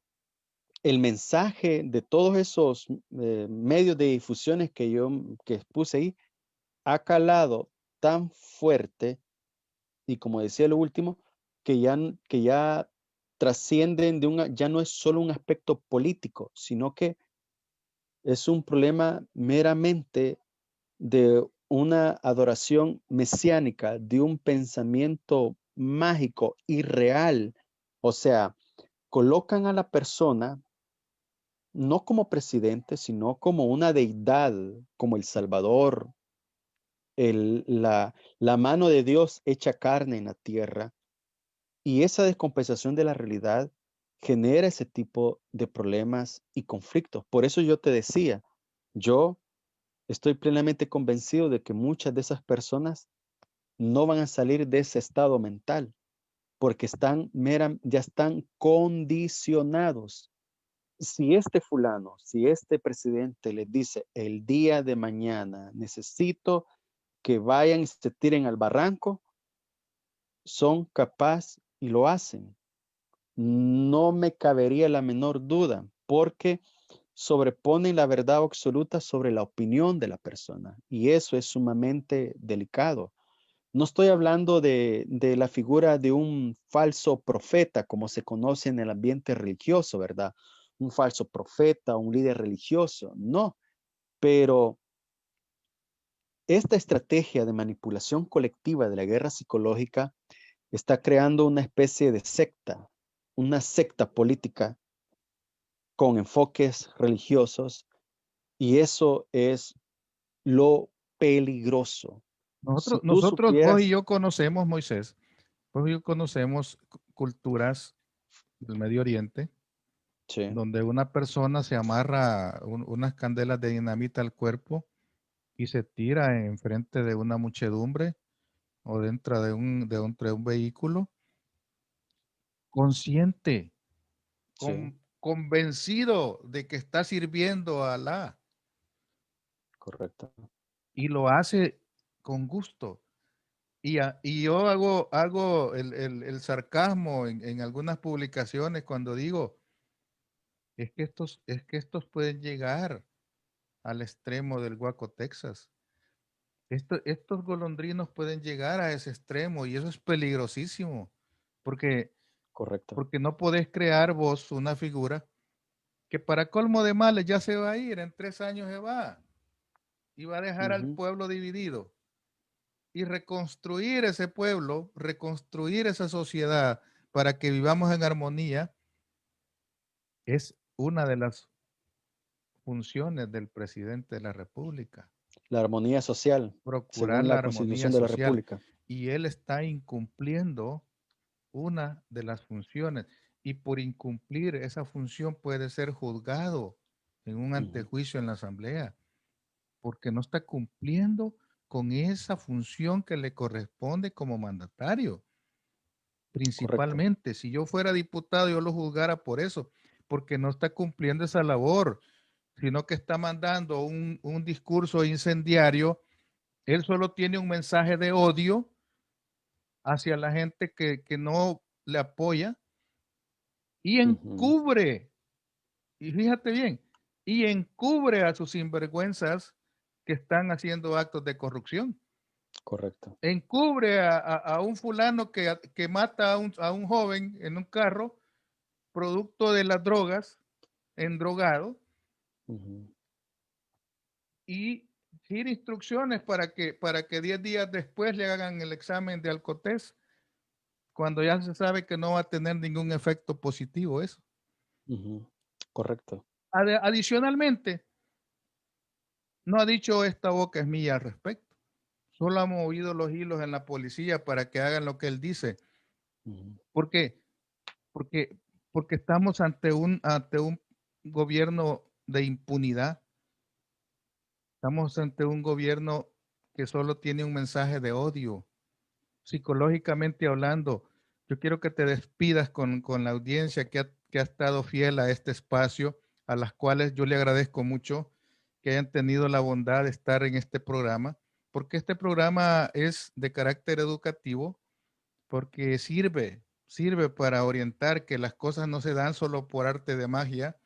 el mensaje de todos esos medios de difusiones que puse ahí ha calado tan fuerte y como decía lo último, que ya trascienden ya no es solo un aspecto político, sino que es un problema meramente de una adoración mesiánica, de un pensamiento mágico y real. O sea, colocan a la persona no como presidente, sino como una deidad, como el Salvador, la mano de Dios hecha carne en la tierra. Y esa descompensación de la realidad genera ese tipo de problemas y conflictos. Por eso yo te decía, yo estoy plenamente convencido de que muchas de esas personas no van a salir de ese estado mental porque ya están condicionados. Si este fulano, si este presidente les dice el día de mañana necesito que vayan y se tiren al barranco, son capaces y lo hacen. No me cabería la menor duda, porque sobreponen la verdad absoluta sobre la opinión de la persona, y eso es sumamente delicado. No estoy hablando de la figura de un falso profeta, como se conoce en el ambiente religioso, ¿verdad? Un falso profeta, un líder religioso, no, pero esta estrategia de manipulación colectiva de la guerra psicológica está creando una especie de secta, una secta política con enfoques religiosos, y eso es lo peligroso. Si tú
Nosotros, vos y
supieras,
yo conocemos, Moisés, vos y yo conocemos culturas del Medio Oriente,
sí,
donde una persona se amarra unas candelas de dinamita al cuerpo y se tira enfrente de una muchedumbre o dentro de un vehículo, consciente,
sí,
convencido de que está sirviendo a Alá
correcto.
y lo hace con gusto. Y yo hago el sarcasmo en algunas publicaciones cuando digo, es que estos pueden llegar al extremo del Waco, Texas. Estos golondrinos pueden llegar a ese extremo y eso es peligrosísimo, porque,
Correcto.
porque no podés crear vos una figura que para colmo de males ya se va a ir, en 3 años se va y va a dejar al
Ujú,
pueblo dividido. Y reconstruir ese pueblo, reconstruir esa sociedad para que vivamos en armonía, es una de las funciones del presidente de la República,
la armonía social,
procurar
según
la
la
armonía
Constitución de la
social.
República.
Y él está incumpliendo una de las funciones. Y por incumplir esa función puede ser juzgado en un
Ujú,
antejuicio en la Asamblea, porque no está cumpliendo con esa función que le corresponde como mandatario.
correcto.
Principalmente, si yo fuera diputado, yo lo juzgara por eso, porque no está cumpliendo esa labor, sino que está mandando un discurso incendiario. Él solo tiene un mensaje de odio hacia la gente que no le apoya y
Ujú,
encubre, y fíjate bien, y encubre a sus sinvergüenzas que están haciendo actos de corrupción.
correcto.
Encubre a un fulano que mata a un joven en un carro producto de las drogas, endrogado,
Ujú,
y gira instrucciones para que 10 días después le hagan el examen de alcotés, cuando ya se sabe que no va a tener ningún efecto positivo eso.
ujú, correcto.
Adicionalmente, no ha dicho esta boca es mía al respecto. Solo ha movido los hilos en la policía para que hagan lo que él dice.
Ujú,
¿Por qué? Porque, porque estamos ante un gobierno de impunidad. Estamos ante un gobierno que solo tiene un mensaje de odio. Psicológicamente hablando, yo quiero que te despidas con la audiencia que ha estado fiel a este espacio, a las cuales yo le agradezco mucho que hayan tenido la bondad de estar en este programa, porque este programa es de carácter educativo, porque sirve para orientar que las cosas no se dan solo por arte de magia,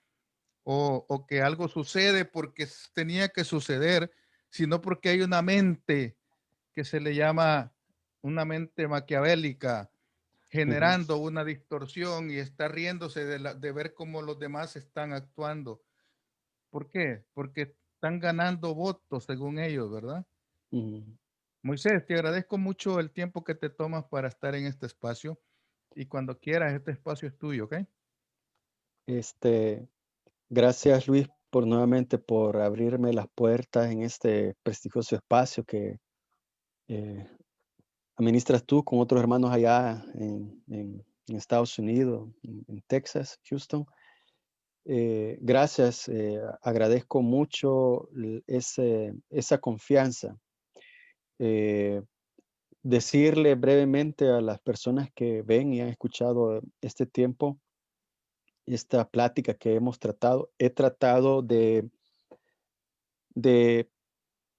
o que algo sucede porque tenía que suceder, sino porque hay una mente que se le llama una mente maquiavélica,
ujú,
generando una distorsión y está riéndose de ver cómo los demás están actuando. ¿Por qué? Porque están ganando votos según ellos, ¿verdad?
ujú.
Moisés, te agradezco mucho el tiempo que te tomas para estar en este espacio y cuando quieras, este espacio es tuyo, ¿ok?
Este, gracias Luis por nuevamente por abrirme las puertas en este prestigioso espacio que eh, administras tú con otros hermanos allá en Estados Unidos, en Texas, Houston. Gracias, agradezco mucho esa confianza. Eh, Decirle brevemente a las personas que ven y han escuchado este tiempo, esta plática que hemos tratado, he tratado de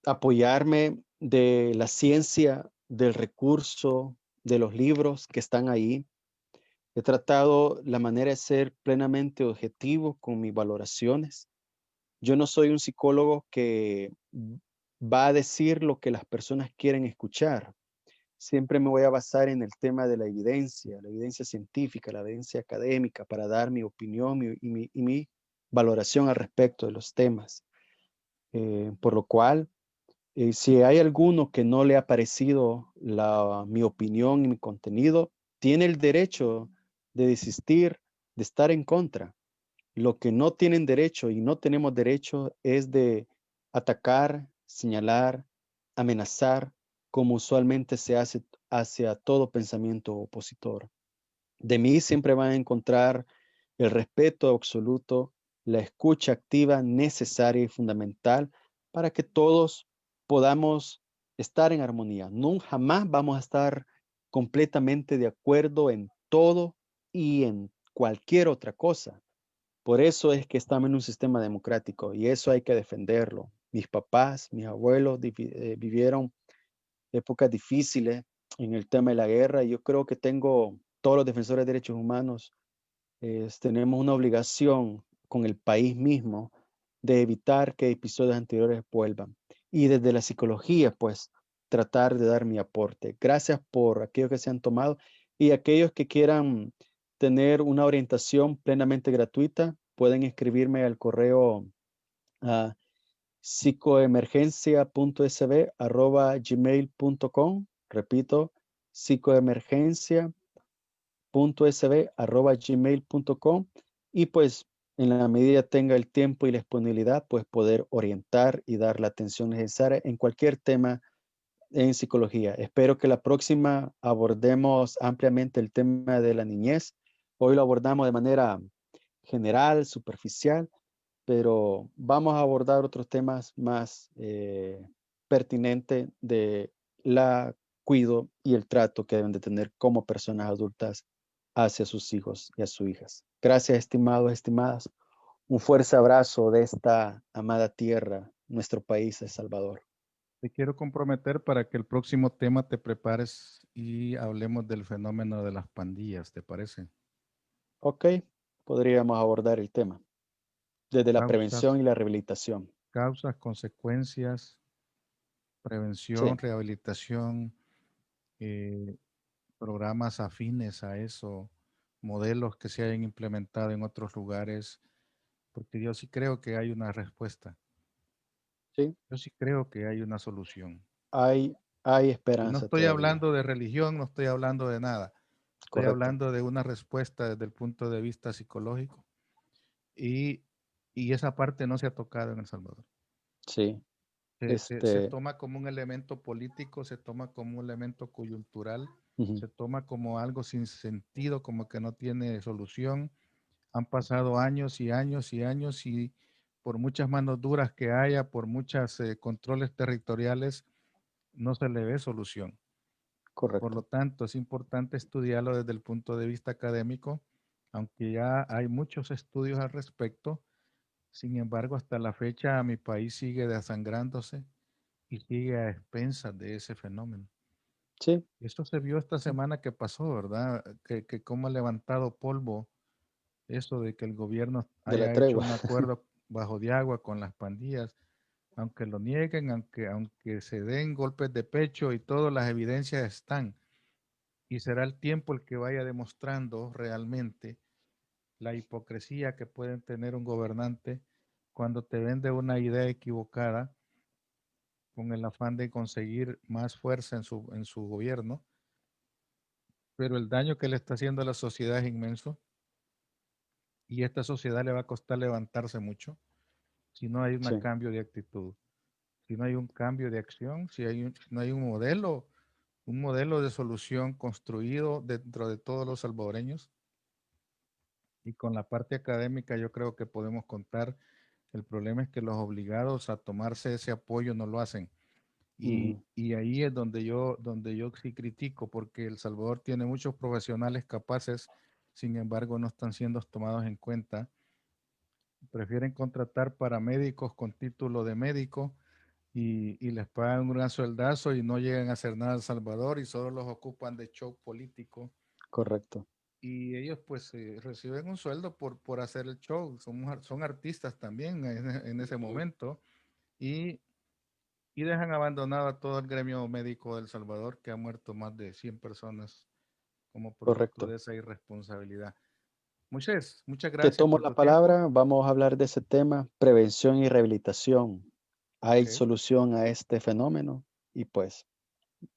apoyarme de la ciencia, del recurso, de los libros que están ahí. He tratado la manera de ser plenamente objetivo con mis valoraciones. Yo no soy un psicólogo que va a decir lo que las personas quieren escuchar. Siempre me voy a basar en el tema de la evidencia científica, la evidencia académica, para dar mi opinión y mi valoración al respecto de los temas. Por lo cual, si hay alguno que no le ha parecido mi opinión y mi contenido, tiene el derecho de desistir, de estar en contra. Lo que no tienen derecho y no tenemos derecho es de atacar, señalar, amenazar, como usualmente se hace hacia todo pensamiento opositor. De mí siempre van a encontrar el respeto absoluto, la escucha activa necesaria y fundamental para que todos podamos estar en armonía. No, jamás vamos a estar completamente de acuerdo en todo y en cualquier otra cosa. Por eso es que estamos en un sistema democrático y eso hay que defenderlo. Mis papás, mis abuelos vivieron épocas difíciles en el tema de la guerra y yo creo que todos los defensores de derechos humanos tenemos una obligación con el país mismo de evitar que episodios anteriores vuelvan. Y desde la psicología, pues, tratar de dar mi aporte. Gracias por aquellos que se han tomado y aquellos que quieran tener una orientación plenamente gratuita, pueden escribirme al correo a psicoemergencia.sb@gmail.com. Repito, psicoemergencia.sb@gmail.com y pues en la medida tenga el tiempo y la disponibilidad, pues poder orientar y dar la atención necesaria en cualquier tema en psicología. Espero que la próxima abordemos ampliamente el tema de la niñez. Hoy lo abordamos de manera general, superficial, pero vamos a abordar otros temas más pertinentes de la cuido y el trato que deben de tener como personas adultas hacia sus hijos y a sus hijas. Gracias, estimados, estimadas. Un fuerte abrazo de esta amada tierra, nuestro país, El Salvador.
Te quiero comprometer para que el próximo tema te prepares y hablemos del fenómeno de las pandillas, ¿te parece?
Ok, podríamos abordar el tema desde la
Causas,
prevención y la rehabilitación.
causas, consecuencias,
Sí,
prevención, rehabilitación, eh, programas afines a eso, modelos que se hayan implementado en otros lugares, porque yo sí creo que hay una respuesta,
sí,
yo sí creo que hay una solución.
hay, hay
Y no
esperanza
estoy
todavía.
hablando de religión, no estoy hablando de nada, estoy
Correcto.
hablando de una respuesta desde el punto de vista psicológico y, y esa parte no se ha tocado en El Salvador.
Sí,
Se
este,
toma como un elemento político, se toma como un elemento coyuntural,
ujú,
se toma como algo sin sentido, como que no tiene solución. Han pasado años y años y años y por muchas manos duras que haya, por muchos controles territoriales, no se le ve solución. Por lo
correcto.
tanto, es importante estudiarlo desde el punto de vista académico, aunque ya hay muchos estudios al respecto. Sin embargo, hasta la fecha mi país sigue desangrándose y sigue a expensas de ese fenómeno.
Sí,
Esto se vio esta semana que pasó, ¿verdad? Que cómo ha levantado polvo eso de que el gobierno
de la
haya hecho
tregua.
un acuerdo bajo de agua con las pandillas, aunque lo nieguen, aunque se den golpes de pecho y todas las evidencias están. Y será el tiempo el que vaya demostrando realmente la hipocresía que puede tener un gobernante cuando te vende una idea equivocada con el afán de conseguir más fuerza en su gobierno, pero el daño que le está haciendo a la sociedad es inmenso y esta sociedad le va a costar levantarse mucho si no hay un
Sí,
cambio de actitud, si no hay un cambio de acción, si no hay un modelo de solución construido dentro de todos los salvadoreños y con la parte académica yo creo que podemos contar. El problema es que los obligados a tomarse ese apoyo no lo hacen.
ujú,
Y ahí es donde yo sí critico, porque El Salvador tiene muchos profesionales capaces, sin embargo no están siendo tomados en cuenta. Prefieren contratar paramédicos con título de médico y les pagan un gran sueldazo y no llegan a hacer nada en El Salvador y solo los ocupan de show político.
correcto.
Y ellos pues reciben un sueldo por hacer el show, son artistas también en ese momento y y dejan abandonado a todo el gremio médico de El Salvador, que ha muerto más de 100 personas como producto
Correcto.
de esa irresponsabilidad. Moisés, muchas
Te
gracias
tomo
por
la
tu tiempo.
palabra. Vamos a hablar de ese tema, prevención y rehabilitación.
Ok,
¿Hay solución a este fenómeno? Y pues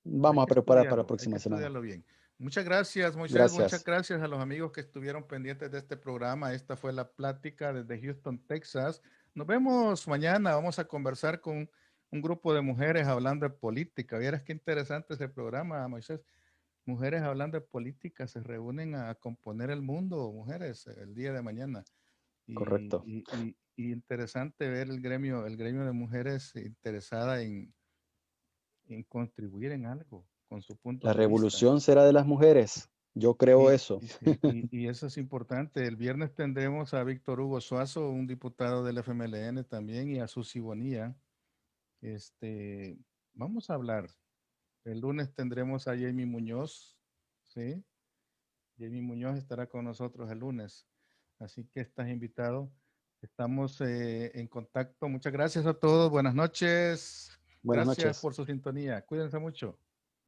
vamos a preparar para la
hay
próxima
que
semana.
estudiarlo bien. Muchas gracias, Moisés. Muchas
Gracias.
gracias a los amigos que estuvieron pendientes de este programa. Esta fue la plática desde Houston, Texas. Nos vemos mañana. Vamos a conversar con un grupo de mujeres hablando de política. Vieras qué interesante ese programa, Moisés. Mujeres hablando de política se reúnen a componer el mundo, mujeres, el día de mañana.
Correcto.
Y interesante ver el gremio de mujeres interesada en contribuir en algo con su punto
La
de vista.
revolución será de las mujeres. Yo creo eso.
Sí, y eso es importante. El viernes tendremos a Víctor Hugo Suazo, un diputado del FMLN también, y a Susi Bonilla. Este, vamos a hablar. El lunes tendremos a Jamie Muñoz, ¿sí? Jamie Muñoz estará con nosotros el lunes. Así que estás invitado. Estamos en contacto. Muchas gracias a todos. Buenas noches.
Buenas
Gracias
noches.
por su sintonía. Cuídense mucho.